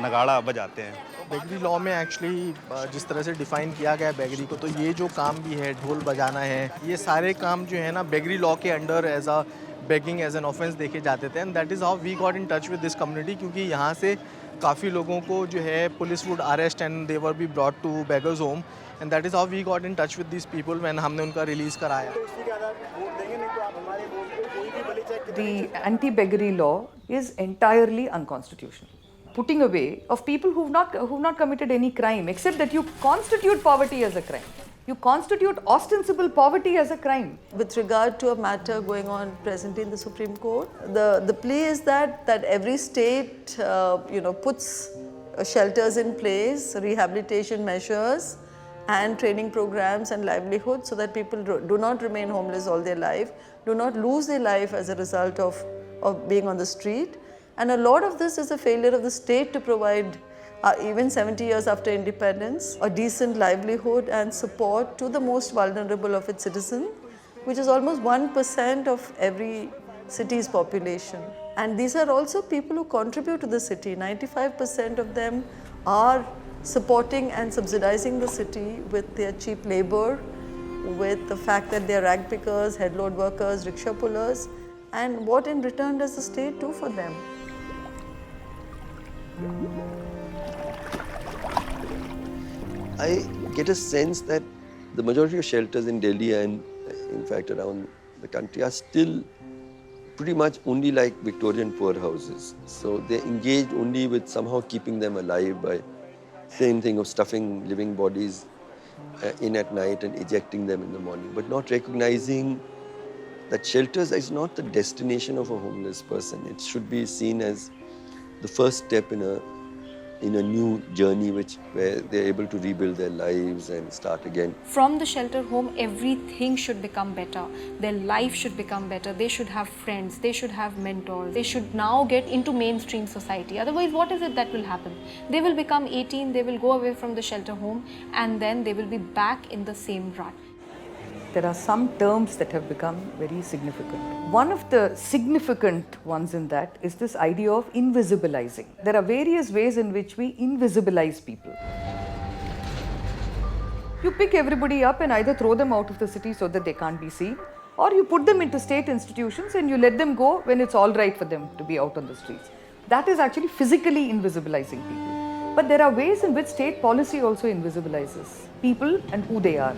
S18: नगाड़ा बजाते हैं।
S6: बेगरी लॉ में एक्चुअली जिस तरह से डिफ़ाइन किया गया है बेगरी को, तो ये जो काम भी है, ढोल बजाना है, ये सारे काम जो है ना बेगरी लॉ के under as a begging as an offence देखे जाते थे। And that is how we got in touch with this community, क्योंकि यहाँ से काफ़ी लोगों को जो है police would arrest and they were be brought to beggars home, and that is how we got in touch with this people when हमने उनका रिलीज़ कराया।
S24: The anti-beggary law is entirely unconstitutional. Putting away of people who've not committed any crime, except that you constitute poverty as a crime. You constitute ostensible poverty as a crime.
S25: With regard to a matter going on presently in the Supreme Court, the plea is that every state puts shelters in place, rehabilitation measures and training programs and livelihood, so that people do not remain homeless all their life, do not lose their life as a result of being on the street. And a lot of this is a failure of the state to provide, even 70 years after independence, a decent livelihood and support to the most vulnerable of its citizens, which is almost 1% of every city's population. And these are also people who contribute to the city. 95% of them are supporting and subsidizing the city with their cheap labor, with the fact that they are rag pickers, headload workers, rickshaw pullers, and what in return does the state do for them?
S21: I get a sense that the majority of shelters in Delhi and in fact around the country are still pretty much only like Victorian poor houses. So they're engaged only with somehow keeping them alive by same thing of stuffing living bodies in at night and ejecting them in the morning, but not recognizing that shelters is not the destination of a homeless person. It should be seen as the first step in a new journey where they're able to rebuild their lives and start again.
S26: From the shelter home, everything should become better. Their life should become better. They should have friends. They should have mentors. They should now get into mainstream society. Otherwise, what is it that will happen? They will become 18, they will go away from the shelter home, and then they will be back in the same rut.
S24: There are some terms that have become very significant. One of the significant ones in that is this idea of invisibilizing. There are various ways in which we invisibilize people. You pick everybody up and either throw them out of the city so that they can't be seen, or you put them into state institutions and you let them go when it's all right for them to be out on the streets. That is actually physically invisibilizing people. But there are ways in which state policy also invisibilizes people and who they are.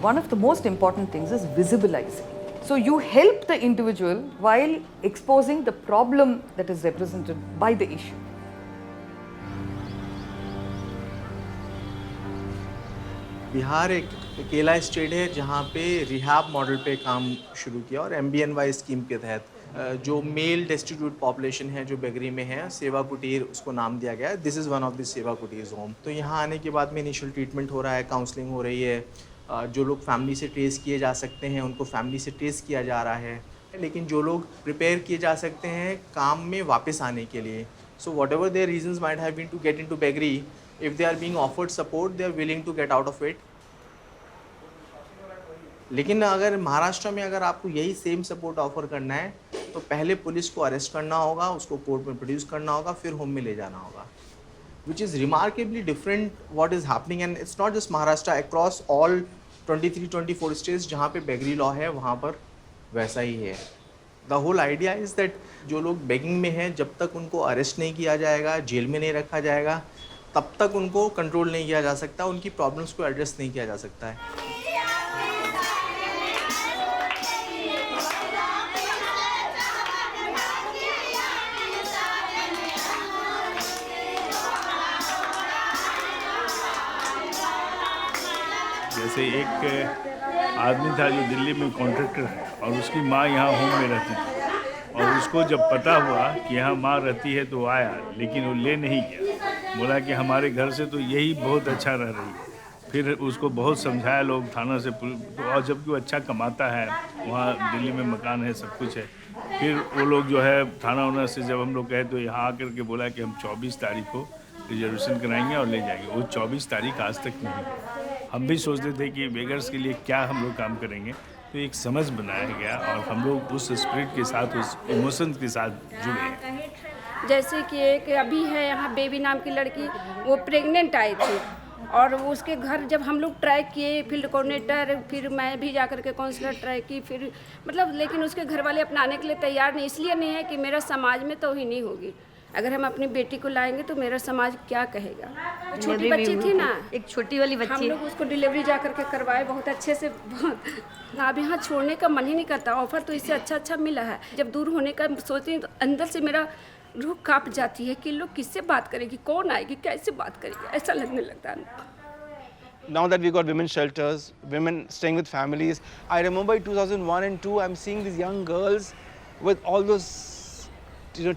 S24: One of the most important things is visibilizing. So you help the individual while exposing the problem that is represented by the issue.
S6: Bihar एक अकेला स्टेट है जहाँ पे रिहाब मॉडल पे काम शुरू किया और MBNY स्कीम के तहत जो मेल डेस्टिट्यूट पॉपुलेशन है जो बेगरी में है, सेवा कुटीर उसको नाम दिया गया है. This is one of the सेवा कुटीर होम. तो यहाँ आने के बाद में इनिशियल ट्रीटमेंट हो रहा है, काउंसलिंग हो रही है. जो लोग फैमिली से ट्रेस किए जा सकते हैं उनको फैमिली से ट्रेस किया जा रहा है, लेकिन जो लोग प्रिपेयर किए जा सकते हैं काम में वापस आने के लिए, so whatever their reasons might have been to get into beggary, if they are being offered support they are willing to get out of it. लेकिन अगर महाराष्ट्र में अगर आपको यही सेम सपोर्ट ऑफर करना है तो पहले पुलिस को अरेस्ट करना होगा, उसको कोर्ट में प्रोड्यूस करना होगा, फिर होम में ले जाना होगा, which is remarkably different what is happening. And it's not just Maharashtra, across all 23-24 states जहाँ पे बेगरी लॉ है वहाँ पर वैसा ही है. The whole idea is that जो लोग बेगिंग में हैं जब तक उनको अरेस्ट नहीं किया जाएगा, जेल में नहीं रखा जाएगा, तब तक उनको कंट्रोल नहीं किया जा सकता, उनकी प्रॉब्लम्स को एड्रेस नहीं किया जा सकता है.
S1: जैसे एक आदमी था जो दिल्ली में कॉन्ट्रैक्टर है और उसकी माँ यहाँ होम में रहती थी और उसको जब पता हुआ कि यहाँ माँ रहती है तो आया, लेकिन वो ले नहीं गया. बोला कि हमारे घर से तो यही बहुत अच्छा रह रही है. फिर उसको बहुत समझाया लोग थाना से, और जबकि वो अच्छा कमाता है, वहाँ दिल्ली में मकान है, सब कुछ है. फिर वो लोग जो है थाना वाना से जब हम लोग गए तो यहाँ आकर के बोला कि हम 24 तारीख को रिजर्वेशन कराएंगे और ले जाएंगे. वो 24 तारीख आज तक नहीं. हम भी सोचते थे कि बेगर्स के लिए क्या हम लोग काम करेंगे, तो एक समझ बनाया गया और हम लोग उस स्पिरिट के साथ, उस इमोशन के साथ जुड़े.
S3: जैसे कि एक अभी है यहाँ बेबी नाम की लड़की, वो प्रेग्नेंट आई थी और उसके घर जब हम लोग ट्राई किए, फील्ड कोऑर्डिनेटर, फिर मैं भी जाकर के काउंसलर ट्राई की, फिर मतलब लेकिन उसके घर वाले अपनाने के लिए तैयार नहीं. इसलिए नहीं है कि मेरा समाज में तो ही नहीं होगी. अगर हम अपनी बेटी को लाएंगे तो मेरा समाज क्या कहेगा. छोटी बच्ची थी ना, एक छोटी वाली बच्ची, हम लोग उसको डिलीवरी जा करके करवाए बहुत अच्छे से. अब यहाँ छोड़ने का मन ही नहीं करता. ऑफर तो इससे अच्छा मिला है. जब दूर होने का सोचती हूँ तो अंदर से मेरा रूह कांप जाती है कि लोग किससे बात करेगी, कौन आएगी, कैसे बात करेगी, ऐसा लगने लगता है.
S12: Now that we got women shelters, women staying with families, I remember 2001 and 2, I'm seeing these young girls with all those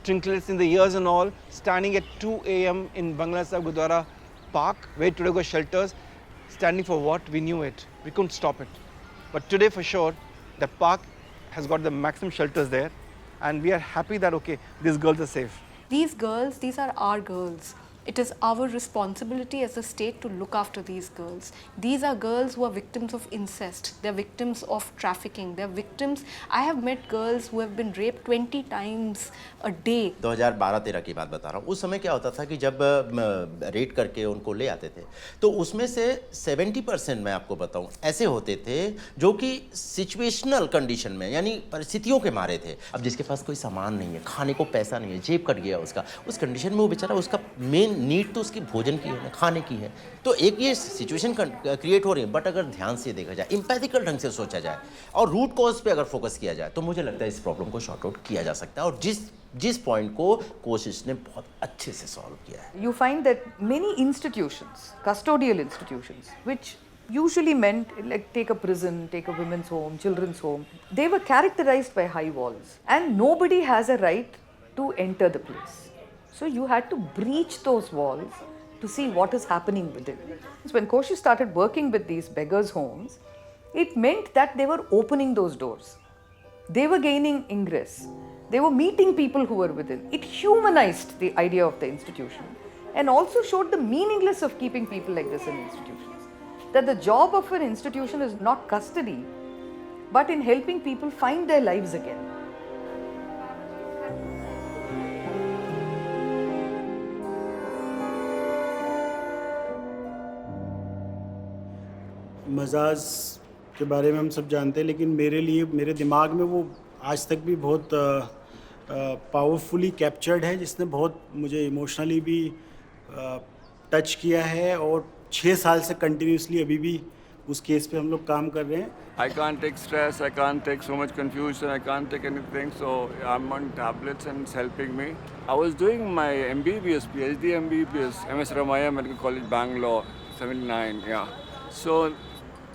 S12: trinklets in the ears and all, standing at 2 a.m. in Bangla Sahib Gurdwara Park, where today got shelters. Standing for what? We knew it. We couldn't stop it. But today for sure, the park has got the maximum shelters there, and we are happy that, okay, these girls are safe.
S26: These girls, these are our girls. It is our responsibility as a state to look after these girls. These are girls who are victims of incest. They're victims of trafficking. They're victims. I have met girls who have been raped 20 times a day.
S4: 2012-13 की बात बता रहा हूँ. उस समय क्या होता था कि जब रेड करके उनको ले आते थे तो उसमें से 70% मैं आपको बताऊँ ऐसे होते थे जो कि सिचुएशनल कंडीशन में, यानी परिस्थितियों के मारे थे. अब जिसके पास कोई सामान नहीं है, खाने को पैसा नहीं है, जेब कट गया उसका, उस कंडीशन में वो बेचारा, उसका मेन नीड तो उसकी भोजन की है, खाने की है. तो एक ये सिचुएशन क्रिएट हो रही है. बट अगर ध्यान से देखा जाए, इम्पैथिकल ढंग से सोचा जाए और रूट कॉज पे अगर फोकस किया जाए तो मुझे लगता है इस प्रॉब्लम को शॉर्ट आउट किया जा सकता है. और जिस पॉइंट को कोशिश ने बहुत अच्छे से सॉल्व किया है.
S24: You find that many institutions, custodial institutions, which usually meant, like take a prison, take a women's home, children's home, they were characterized by high walls and nobody has a right to enter the place. So you had to breach those walls to see what is happening within. So when Koshish started working with these beggars' homes, it meant that they were opening those doors. They were gaining ingress. They were meeting people who were within. It humanized the idea of the institution and also showed the meaninglessness of keeping people like this in institutions. That the job of an institution is not custody, but in helping people find their lives again.
S20: Majaz के बारे में हम सब जानते हैं, लेकिन मेरे लिए, मेरे दिमाग में वो आज तक भी बहुत पावरफुली कैप्चर्ड है, जिसने बहुत मुझे इमोशनली भी टच किया है. और 6 साल से कंटिन्यूसली अभी भी उस केस पे हम लोग काम कर रहे हैं.
S2: I can't take stress, I can't take so much confusion, I can't take anything, so I'm on tablets and it's helping me. I was doing my MBBS, PhD MBBS, MS Ramaya Medical College, Bangalore, 79, yeah. So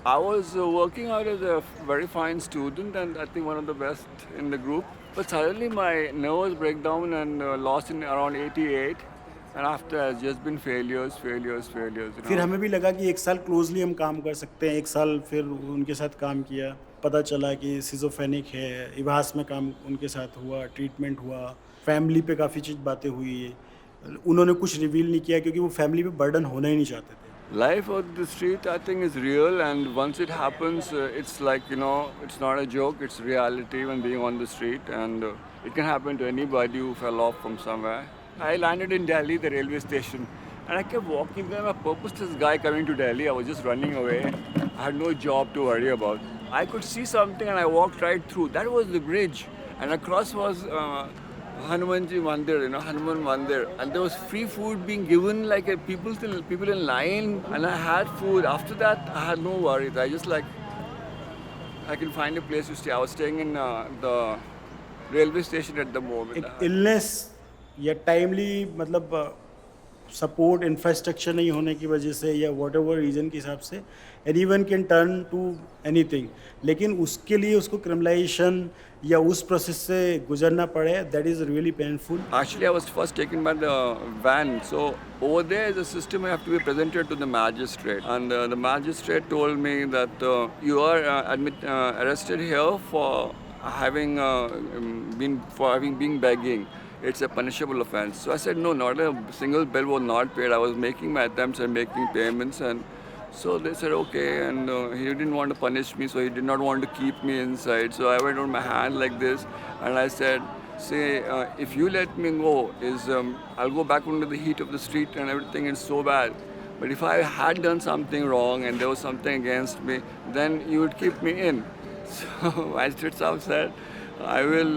S2: I was working out as a very fine student and I think one of the best in the group. But suddenly my nervous breakdown and lost in around 88. And after has just been failures.
S20: फिर हमें भी लगा कि 1 साल क्लोजली हम काम कर सकते हैं. 1 साल फिर उनके साथ काम किया, पता चला कि सिजोफेनिक है. इवास में काम उनके साथ हुआ, ट्रीटमेंट हुआ, फैमिली पे काफ़ी चीज़ बातें हुई. उन्होंने कुछ रिवील नहीं किया क्योंकि वो फैमिली पे बर्डन होना ही नहीं चाहते थे.
S2: Life on the street, I think, is real, and once it happens, it's like, you know, it's not a joke, it's reality when being on the street, and it can happen to anybody who fell off from somewhere. I landed in Delhi, the railway station, and I kept walking there. My purpose, this guy coming to Delhi, I was just running away. I had no job to worry about. I could see something, and I walked right through. That was the bridge, and across was Hanumanji Mandir, you know, Hanuman Mandir, and there was free food being given, like people in line, and I had food. After that, I had no worries. I just like, I can find a place to stay. I was staying in the railway station at the moment.
S20: Illness या टाइमली मतलब सपोर्ट इंफ्रास्ट्रक्चर नहीं होने की वजह से या वॉट एवर रीज़न के हिसाब से anyone can turn to anything. लेकिन उसके लिए उसको क्रिमिनलाइजेशन या उस प्रोसेस से गुजरना पड़े, that is really painful.
S2: Actually, I was first taken by the van. So over there is a system I have to be presented to the magistrate, and the magistrate told me that you are arrested here for having been begging. It's a punishable offense. So I said, no, not a single bill was not paid. I was making my attempts and making payments, and so they said, okay, and he didn't want to punish me, so he did not want to keep me inside. So I went on my hand like this, and I said, if you let me go, I'll go back into the heat of the street and everything is so bad. But if I had done something wrong and there was something against me, then you would keep me in. So Magistrate Saab said, I will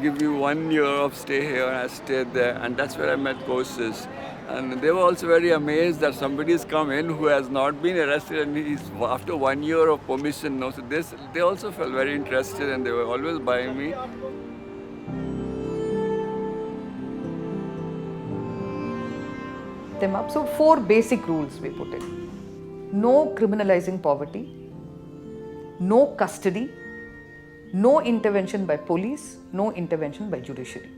S2: give you 1 year of stay here, and I stayed there, and that's where I met Koshish. And they were also very amazed that somebody has come in who has not been arrested, and he's after 1 year of permission. No, so they also felt very interested, and they were always buying me.
S24: Them up. So 4 basic rules we put in. No criminalizing poverty, no custody, no intervention by police, no intervention by judiciary.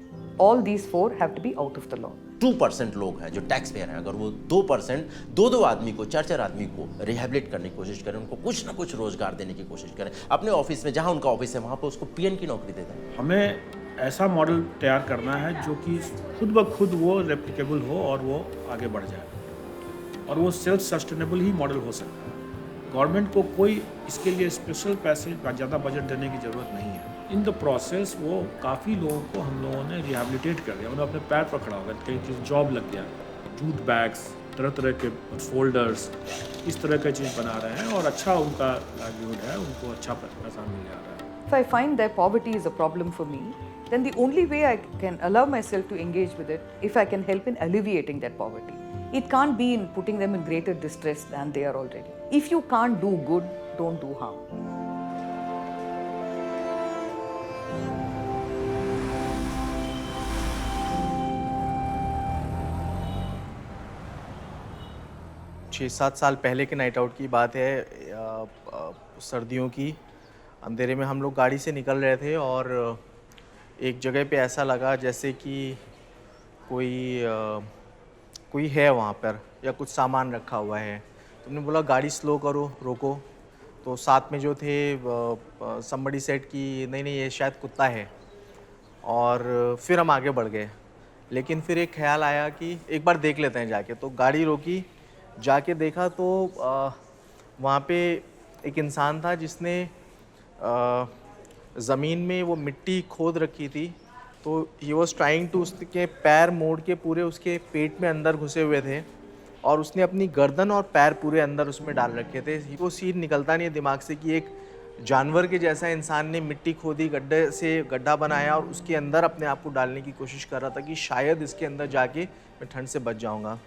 S24: All these 4 have to be out of the law.
S4: 2% लोग हैं जो टैक्स पेयर हैं, अगर वो 2% दो आदमी को 4 आदमी को रिहेबिलिट करने की कोशिश करें, उनको कुछ ना कुछ रोजगार देने की कोशिश करें, अपने ऑफिस में जहां उनका ऑफिस है वहां पे उसको पीएन की नौकरी दे दें.
S8: हमें ऐसा मॉडल तैयार करना है जो कि खुद ब खुद वो रेप्लिकेबल हो और वो आगे बढ़ जाए, और वो सेल्फ सस्टेनेबल ही मॉडल हो सकता है. गवर्नमेंट को कोई इसके लिए स्पेशल पैसे ज़्यादा बजट देने की ज़रूरत नहीं है. इन द प्रोसेस वो काफ़ी लोगों को हम लोगों ने रिहेबिलिटेट कर दिया, उन्हें अपने पैर पर खड़ा हो गया, कहीं चीज़ जॉब लग गया, जूट बैग्स, तरह के फोल्डर्स, इस तरह का चीज़ बना रहे हैं और अच्छा उनका लाइवलीहुड है, उनको अच्छा पैसा मिल जा रहा है.
S24: If I find that poverty is a problem for me, then the only way I can allow myself to engage with it, if I can help in alleviating that poverty. It can't be in putting them in greater distress than they are already. If you can't do good, don't do harm.
S6: छः 7 साल पहले के नाइट आउट की बात है. सर्दियों की अंधेरे में हम लोग गाड़ी से निकल रहे थे और एक जगह पे ऐसा लगा जैसे कि कोई है वहाँ पर या कुछ सामान रखा हुआ है. तो हमने बोला गाड़ी स्लो करो, रोको. तो साथ में जो थे somebody said कि नहीं ये शायद कुत्ता है, और फिर हम आगे बढ़ गए. लेकिन फिर एक ख्याल आया कि एक बार देख लेते हैं जाके. तो गाड़ी रोकी, जाके देखा तो वहाँ पे एक इंसान था जिसने ज़मीन में वो मिट्टी खोद रखी थी. तो ही वॉज ट्राइंग टू, उसके पैर मोड़ के पूरे उसके पेट में अंदर घुसे हुए थे और उसने अपनी गर्दन और पैर पूरे अंदर उसमें डाल रखे थे. वो सीन निकलता नहीं है दिमाग से कि एक जानवर के जैसा इंसान ने मिट्टी खोदी, गड्ढे से गड्ढा बनाया और उसके अंदर अपने आप को डालने की कोशिश कर रहा था कि शायद इसके अंदर जाके मैं ठंड से बच जाऊँगा.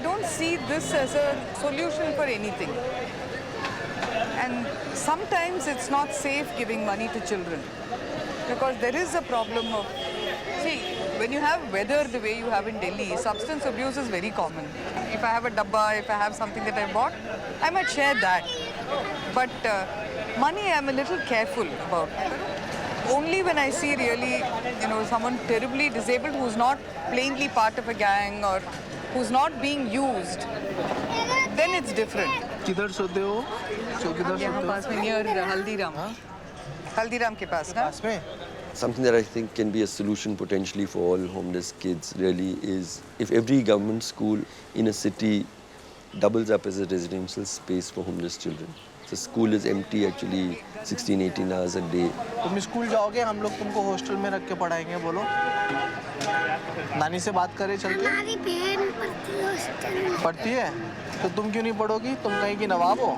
S24: don't see this as a solution for anything. And sometimes it's not safe giving money to children because there is a problem of, see, when you have weather the way you have in Delhi, substance abuse is very common. If I have a dabba, if I have something that I bought, I might share that. But money I'm a little careful about. Only when I see really, someone terribly disabled who's not plainly part of a gang or who's not being used, then it's different.
S6: किधर सोते हो?
S24: यहाँ पास में near हल्दीराम. हल्दीराम के पास ना?
S6: पास में?
S21: Something that I think can be a solution potentially for all homeless kids really is if every government school in a city doubles up as a residential space for homeless children. The school is empty actually 16-18 hours a day.
S6: तुम स्कूल जाओगे, हम लोग तुमको हॉस्टल में रख के पढ़ाएंगे, बोलो। नानी से बात करें चल के।
S7: हमारी बहन पढ़ती है हॉस्टल में।
S6: पढ़ती है? तो तुम क्यों नहीं पढ़ोगी? तुम कहीं की नवाब हो?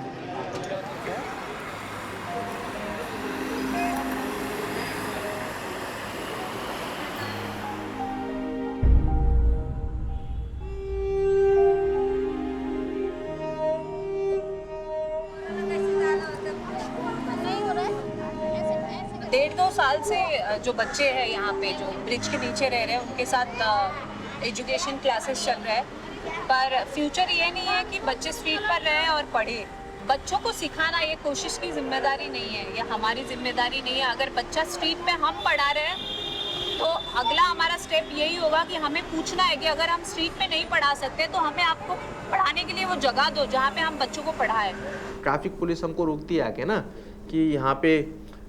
S19: डेढ़-दो साल से जो बच्चे हैं यहाँ पे जो ब्रिज के नीचे रह रहे हैं उनके साथ एजुकेशन क्लासेस चल रहा है, पर फ्यूचर ये नहीं है कि बच्चे स्ट्रीट पर रहें और पढ़े। बच्चों को सिखाना ये कोशिश की जिम्मेदारी नहीं है, ये हमारी जिम्मेदारी नहीं है। अगर बच्चा स्ट्रीट पे हम पढ़ा रहे हैं तो अगला हमारा स्टेप यही होगा कि हमें पूछना है कि अगर हम स्ट्रीट पे नहीं पढ़ा सकते तो हमें आपको पढ़ाने के लिए वो जगह दो जहाँ पे हम बच्चों को पढ़ाएं।
S6: ट्रैफिक पुलिस हमको रोकती है आके ना कि यहाँ पे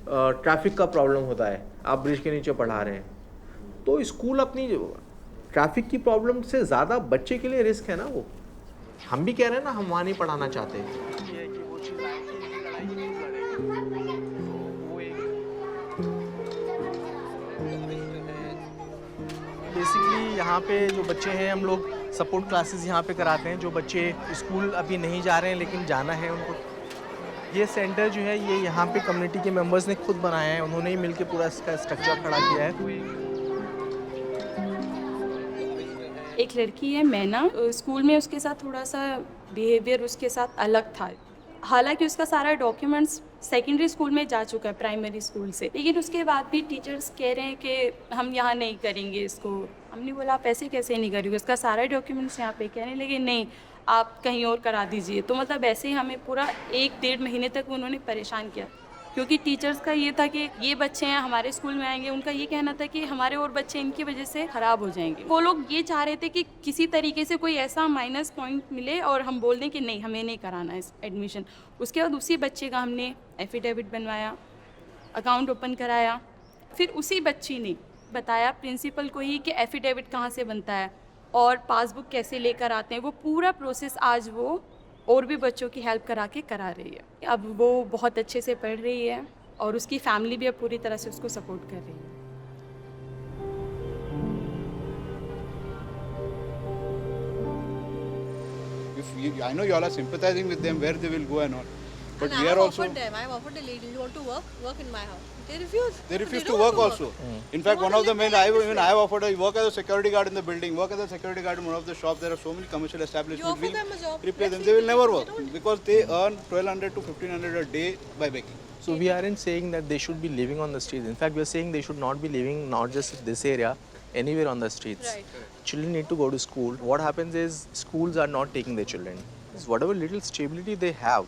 S6: ट्रैफिक का प्रॉब्लम होता है, आप ब्रिज के नीचे पढ़ा रहे हैं, तो स्कूल अपनी ट्रैफिक की प्रॉब्लम से ज़्यादा बच्चे के लिए रिस्क है ना। वो हम भी कह रहे हैं ना, हम वहाँ नहीं पढ़ाना चाहते। बेसिकली यहाँ पे जो बच्चे हैं, हम लोग सपोर्ट क्लासेस यहाँ पे कराते हैं। जो बच्चे स्कूल अभी नहीं जा रहे हैं लेकिन जाना है उनको, ये सेंटर जो है ये यहाँ पे कम्युनिटी के मेंबर्स ने खुद बनाया है, उन्होंने ही मिलके पूरा इसका स्ट्रक्चर खड़ा किया है।
S9: एक लड़की है मैना, स्कूल में उसके साथ थोड़ा सा बिहेवियर उसके साथ अलग था। हालांकि उसका सारा डॉक्यूमेंट्स सेकेंडरी स्कूल में जा चुका है प्राइमरी स्कूल से, लेकिन उसके बाद भी टीचर्स कह रहे हैं कि हम यहाँ नहीं करेंगे इसको। हमने बोला आप ऐसे कैसे नहीं करेंगे, उसका सारा डॉक्यूमेंट्स यहाँ पे। कहने लगे नहीं आप कहीं और करा दीजिए। तो मतलब ऐसे ही हमें पूरा 1-1.5 महीने तक उन्होंने परेशान किया, क्योंकि टीचर्स का ये था कि ये बच्चे हैं हमारे स्कूल में आएंगे, उनका ये कहना था कि हमारे और बच्चे इनकी वजह से ख़राब हो जाएंगे। वो लोग ये चाह रहे थे कि किसी तरीके से कोई ऐसा माइनस पॉइंट मिले और हम बोल दें कि नहीं हमें नहीं कराना है एडमिशन। उसके बाद उसी बच्चे का हमने एफिडेविट बनवाया, अकाउंट ओपन कराया, फिर उसी बच्ची ने बताया प्रिंसिपल को ही कि एफिडेविट कहाँ से बनता है और पासबुक कैसे लेकर आते हैं। वो पूरा प्रोसेस आज वो और भी बच्चों की हेल्प करा के करा रही है। अब वो बहुत अच्छे से पढ़ रही है और उसकी फैमिली भी अब पूरी तरह से उसको सपोर्ट कर रही है।
S10: I know you all are sympathizing with them where they will go and all, but we are also.
S11: I've offered a lady, you want to work in my house. They refuse.
S10: They refuse to work also. In fact, one of the men, I have offered to work as a security guard in the building, work as a security guard in one of the shops. There are so many commercial establishments.
S11: You offer them a job.
S10: Replace them. They will never work because they earn 1,200 to 1,500 a day by begging.
S6: So we aren't saying that they should be living on the streets. In fact, we are saying they should not be living not just in this area, anywhere on the streets.
S11: Right.
S6: Children need to go to school. What happens is schools are not taking their children. Whatever little stability they have,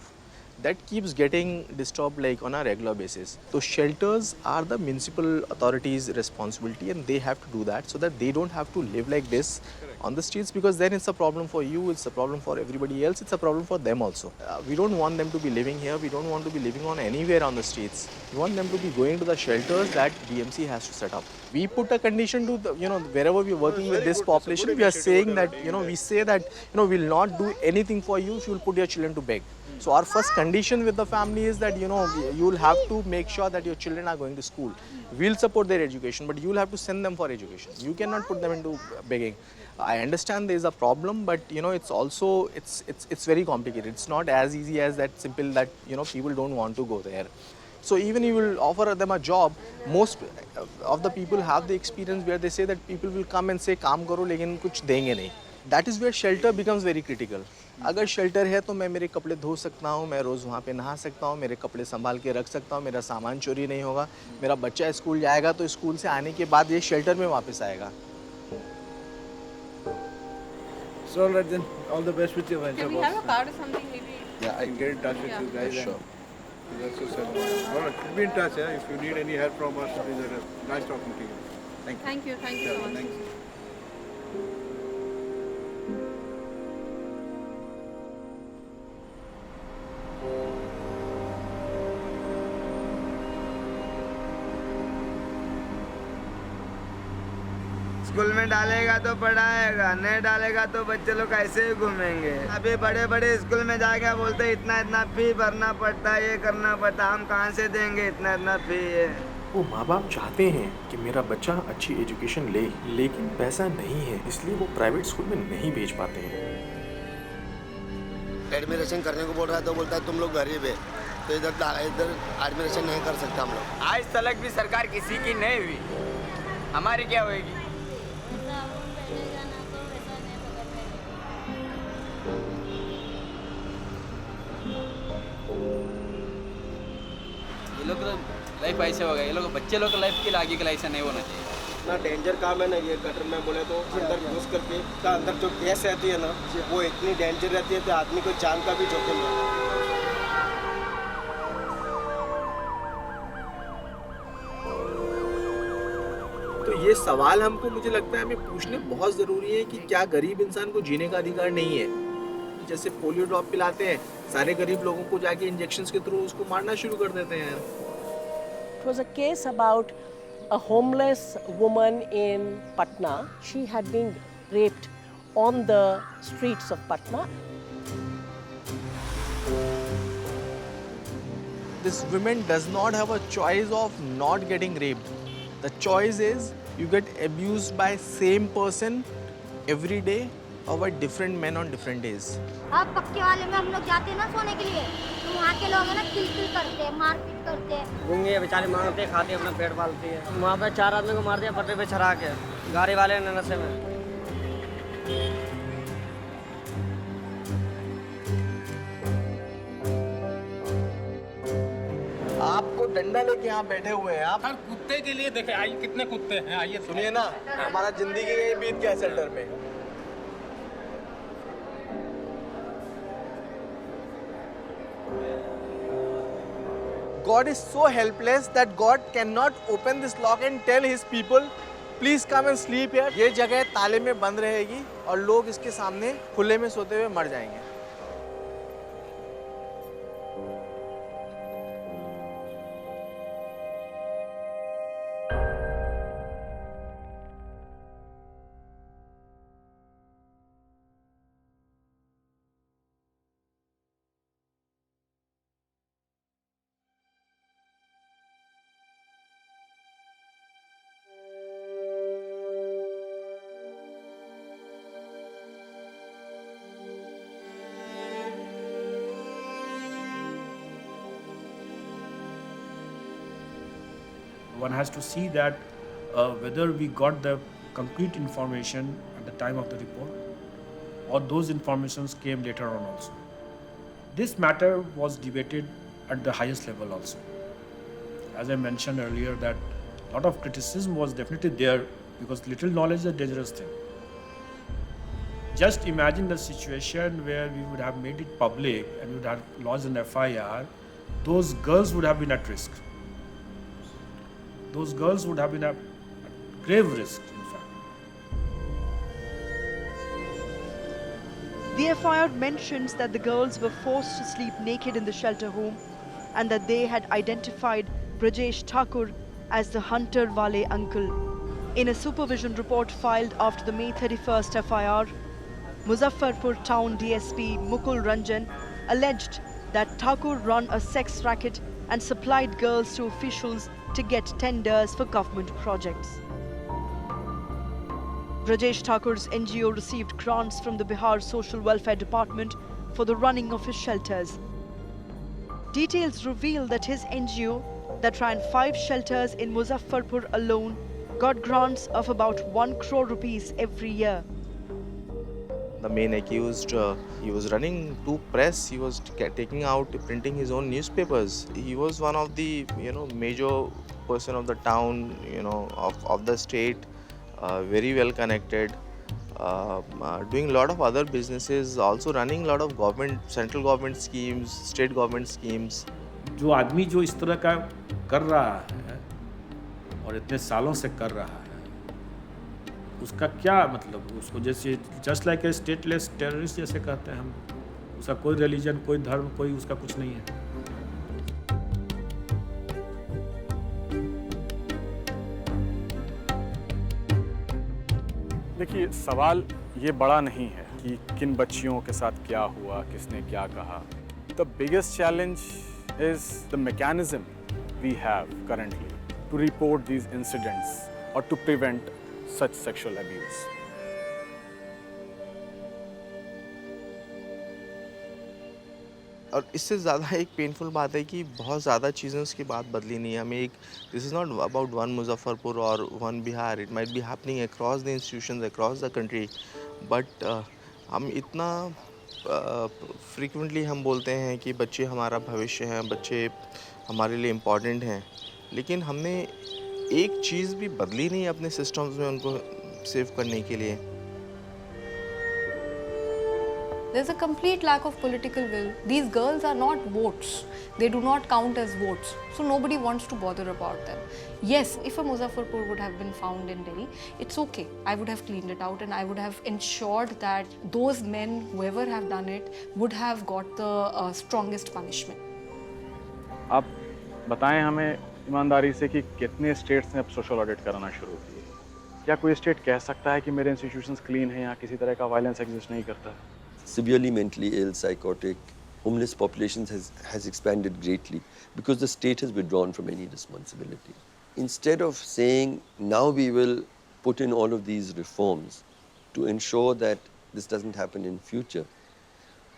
S6: that keeps getting disturbed like on a regular basis. So shelters are the municipal authorities' responsibility, and they have to do that so that they don't have to live like this on the streets, because then it's a problem for you, it's a problem for everybody else, it's a problem for them also. We don't want them to be living here, we don't want to be living on anywhere on the streets. We want them to be going to the shelters that BMC has to set up. We put a condition to the, wherever we are working with this population, we are saying that, we say that, we'll not do anything for you if you'll put your children to beg. So our first condition with the family is that, you'll have to make sure that your children are going to school. We'll support their education, but you'll have to send them for education. You cannot put them into begging. I understand there is a problem, but it's also, it's very complicated. It's not as easy as that simple that, people don't want to go there. So even you will offer them a job, most of the people have the experience where they say that people will come and say, काम करो लेकिन कुछ देंगे नहीं. That is where shelter becomes very critical. अगर शेल्टर है तो मैं मेरे कपड़े धो सकता हूँ, मैं रोज़ वहाँ पे नहा सकता हूँ, मेरे कपड़े संभाल के रख सकता हूँ, मेरा सामान चोरी नहीं होगा, मेरा बच्चा स्कूल जाएगा तो स्कूल से आने के बाद ये शेल्टर में वापस आएगा.
S10: So all right then, all the best with your venture.
S11: Can we have a card or something maybe?
S10: Yeah, I can get in touch with you guys.
S6: Sure.
S10: And that's so sad. All right, we'll be in touch. Yeah, if you need any help from us, please let us. Nice talking to you. Thank you.
S11: Thank you so much.
S10: Thank you.
S5: School में डालेगा तो पढ़ाएगा, नहीं डालेगा तो बच्चे लोग ऐसे ही घूमेंगे. अभी बड़े बड़े स्कूल में जाके बोलते इतना इतना फी भरना पड़ता है, ये करना पड़ता है. हम कहाँ से देंगे इतना इतना फी?
S13: वो माँ बाप चाहते हैं कि मेरा बच्चा अच्छी एजुकेशन ले, लेकिन पैसा नहीं है, इसलिए वो प्राइवेट स्कूल में नहीं भेज पाते हैं.
S14: एडमिशन करने को बोल रहा है तो बोलता है तुम लोग गरीब है, तो इधर एडमिशन नहीं कर सकता हम लोग.
S5: आज तलक भी सरकार किसी की नहीं हुई, हमारी क्या होगी?
S16: ये लोग लाइफ ऐसे हो गया, ये लोग बच्चे लोग लाइफ के आगे का ऐसा नहीं होना चाहिए.
S6: इतना डेंजर काम है ना ये गटर में बोले तो अंदर घुस करके का अंदर जो गैस रहती है ना वो इतनी डेंजर रहती है कि आदमी को जान का भी जोखिम है. तो ये सवाल हमको मुझे लगता है हमें पूछने बहुत ज़रूरी है कि क्या गरीब इंसान को जीने का अधिकार नहीं है? जैसे पोलियो ड्रॉप पिलाते हैं, सारे गरीब लोगों को जाके इंजेक्शंस के थ्रू उसको मारना शुरू कर देते हैं.
S22: It was a case about a homeless woman in Patna. She had been raped on the streets of Patna.
S6: This woman does not have a choice of not getting raped. The choice is you get abused by same person every day or by different men on different days.
S7: अब पक्के वाले में हम लोग जाते हैं ना सोने के लिए, तो वहाँ के लोग हैं ना किल करते हैं, मारपीट करते हैं.
S5: गूंगे बेचारे मांगते खाते अपना पेट पालती है. वहाँ पे 4 आदमी को मार दिया पटरी पे चढ़ा के, गाड़ी वाले ने नशे में.
S6: आपको डंडा लेके यहाँ बैठे हुए हैं आप.
S16: कुत्ते के लिए देखे आइए कितने कुत्ते हैं, आइए
S6: सुनिए ना, हमारा जिंदगी यही बीत गया शेल्टर में. God is so helpless that God cannot open this lock and tell his people, please come and sleep here. ये जगह ताले में बंद रहेगी और लोग इसके सामने खुले में सोते हुए मर जाएंगे.
S8: One has to see that whether we got the complete information at the time of the report or those informations came later on also. This matter was debated at the highest level also. As I mentioned earlier that a lot of criticism was definitely there because little knowledge is a dangerous thing. Just imagine the situation where we would have made it public and we would have lodged an FIR, those girls would have been at risk. Those girls would have been at grave risk, in fact.
S23: The FIR mentions that the girls were forced to sleep naked in the shelter home and that they had identified Brajesh Thakur as the Hunter Wale uncle. In a supervision report filed after the May 31st FIR, Muzaffarpur Town DSP Mukul Ranjan alleged that Thakur run a sex racket and supplied girls to officials to get tenders for government projects. Brajesh Thakur's NGO received grants from the Bihar Social Welfare Department for the running of his shelters. Details reveal that his NGO, that ran 5 shelters in Muzaffarpur alone, got grants of about 1 crore rupees every year.
S6: the main accused, he was running to press. He was taking out, printing his own newspapers. He was one of the major person of the town, of the state, very well connected, doing a lot of other businesses, also running a lot of central government schemes, state government schemes.
S8: जो आदमी जो इस तरह का कर रहा है और इतने सालों से कर रहा है, उसका क्या मतलब, उसको जैसे just like a stateless terrorist जैसे कहते हैं हम, उसका कोई रिलीजन, कोई धर्म, कोई उसका कुछ नहीं है।
S1: देखिए, सवाल ये बड़ा नहीं है कि किन बच्चियों के साथ क्या हुआ, किसने क्या कहा। The biggest challenge is the mechanism we have currently to report these incidents और to prevent such sexual abuse.
S6: और इससे ज़्यादा एक पेनफुल बात है कि बहुत ज़्यादा चीज़ें उसके बाद बदली नहीं है। हमें एक, this is not about one Muzaffarpur और one Bihar, it might be happening across the institutions across the country, but हम इतना फ्रीक्वेंटली हम बोलते हैं कि बच्चे हमारा भविष्य हैं, बच्चे हमारे लिए इम्पॉर्टेंट हैं, लेकिन हमने एक चीज़ भी बदली नहीं अपने सिस्टम्स में उनको सेव करने के लिए।
S26: There's a complete lack of political will. These girls are not votes. They do not count as votes. So nobody wants to bother about them. Yes, if a Muzaffarpur would have been found in Delhi, it's okay. I would have cleaned it out and I would have ensured that those men, whoever have done it, would have got the strongest punishment.
S1: आप बताएं हमें ईमानदारी से कि कितने स्टेट्स ने अब सोशल ऑडिट कराना शुरू किए? क्या कोई स्टेट कह सकता है कि मेरे इंस्टीट्यूशंस क्लीन हैं, यहाँ किसी तरह का वायलेंस एग्जिस्ट नहीं करता?
S21: Severely mentally ill, psychotic, homeless populations has expanded greatly because the state has withdrawn from any responsibility. Instead of saying, now we will put in all of these reforms to ensure that this doesn't happen in future,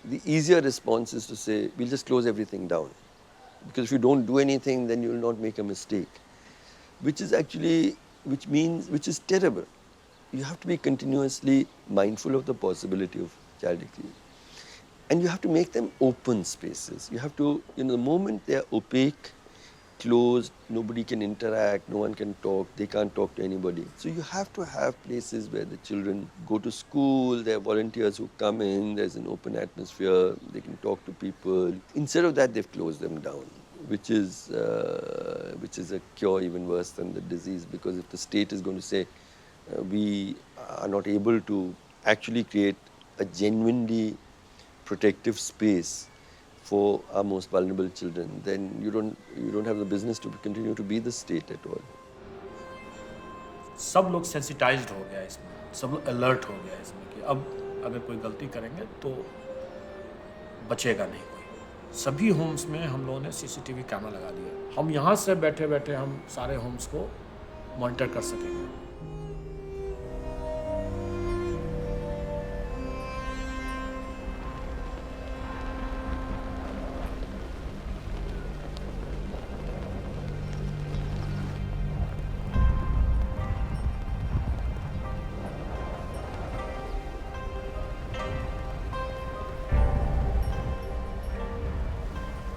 S21: the easier response is to say, we'll just close everything down. Because if you don't do anything, then you will not make a mistake. Which is actually, which is terrible. You have to be continuously mindful of the possibility of child abuse. And you have to make them open spaces. You have to, the moment they are opaque, closed, nobody can interact, no one can talk, they can't talk to anybody. So you have to have places where the children go to school, there are volunteers who come in, there's an open atmosphere, they can talk to people. Instead of that, they've closed them down, which is a cure even worse than the disease, because if the state is going to say, we are not able to actually create a genuinely protective space for our most vulnerable children, then you don't have the business to continue to be the state at all.
S8: सब लोग सेंसिटाइज्ड हो गया इसमें, सब लोग अलर्ट हो गया इसमें कि अब अगर कोई गलती करेंगे तो बचेगा नहीं कोई। सभी होम्स में हम लोगों ने सीसीटीवी कैमरा लगा दिया। हम यहाँ से बैठे बैठे हम सारे होम्स को मॉनिटर कर सकेंगे।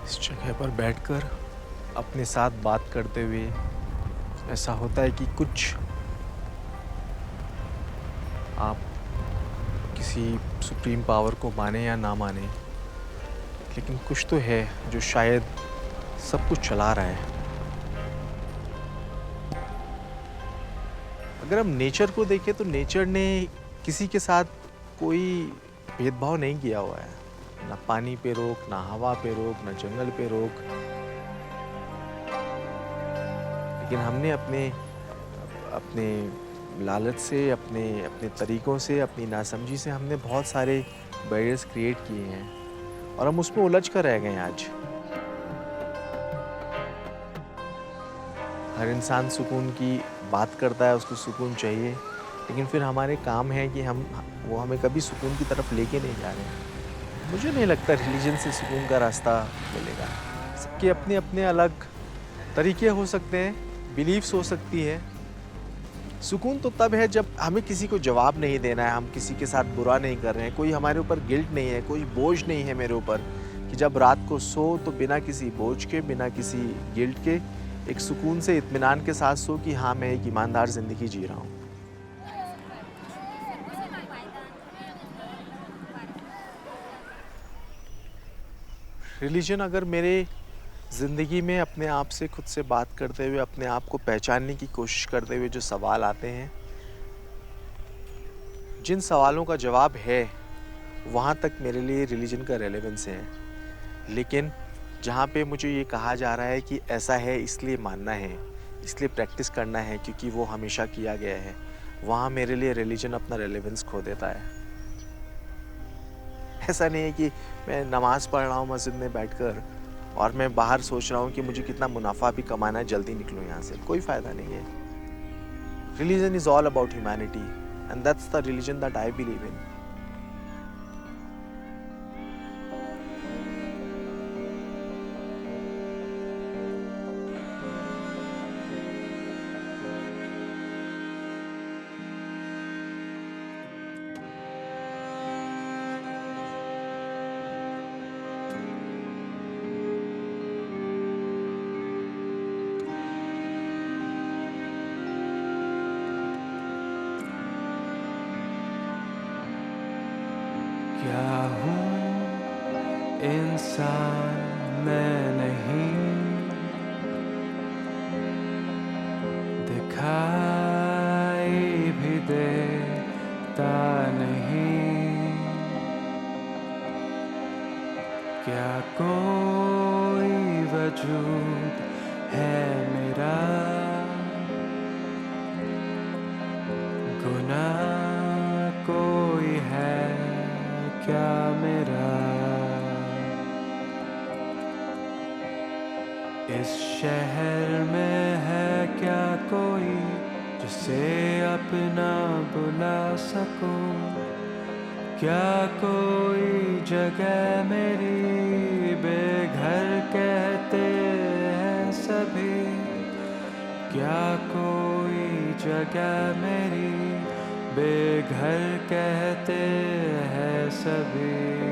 S13: इस जगह पर बैठकर अपने साथ बात करते हुए ऐसा होता है कि कुछ आप किसी सुप्रीम पावर को माने या ना माने, लेकिन कुछ तो है जो शायद सब कुछ चला रहा है। अगर हम नेचर को देखें तो नेचर ने किसी के साथ कोई भेदभाव नहीं किया हुआ है, ना पानी पे रोक, ना हवा पे रोक, ना जंगल पे रोक, लेकिन हमने अपने लालच से, अपने तरीक़ों से, अपनी नासमझी से हमने बहुत सारे बैरियर्स क्रिएट किए हैं और हम उसमें उलझ कर रह गए आज। हर इंसान सुकून की बात करता है, उसको सुकून चाहिए, लेकिन फिर हमारे काम है कि वो हमें कभी सुकून की तरफ लेके नहीं जा रहे। मुझे नहीं लगता रिलीजन से सुकून का रास्ता मिलेगा। सबके अपने अपने अलग तरीके हो सकते हैं, बिलीफ्स हो सकती है, सुकून तो तब है जब हमें किसी को जवाब नहीं देना है, हम किसी के साथ बुरा नहीं कर रहे हैं, कोई हमारे ऊपर गिल्ट नहीं है, कोई बोझ नहीं है मेरे ऊपर, कि जब रात को सो तो बिना किसी बोझ के, बिना किसी गिल्ट के एक सुकून से इत्मीनान के साथ सो कि हाँ मैं एक ईमानदार ज़िंदगी जी रहा हूँ। रिलीजन अगर मेरे ज़िंदगी में अपने आप से खुद से बात करते हुए, अपने आप को पहचानने की कोशिश करते हुए जो सवाल आते हैं, जिन सवालों का जवाब है वहाँ तक मेरे लिए रिलीजन का रेलेवेंस है। लेकिन जहाँ पे मुझे ये कहा जा रहा है कि ऐसा है इसलिए मानना है, इसलिए प्रैक्टिस करना है क्योंकि वो हमेशा किया गया है, वहाँ मेरे लिए रिलीजन अपना रेलेवेंस खो देता है। ऐसा नहीं है कि मैं नमाज़ पढ़ रहा हूँ मस्जिद में बैठकर और मैं बाहर सोच रहा हूँ कि मुझे कितना मुनाफा भी कमाना है, जल्दी निकलूँ यहाँ से, कोई फ़ायदा नहीं है। Religion is all about humanity and that's the religion that I believe in.
S3: क्या हूँ इंसान मैं नहीं, दिखाई भी देता नहीं, क्या कोई वजूद है मेरा, गुनाह कोई है क्या मेरा। इस शहर में है क्या कोई जिसे अपना बुला सकूं, क्या कोई जगह मेरी बेघर कहते हैं सभी, क्या कोई जगह मेरी बेघर कहते हैं सभी।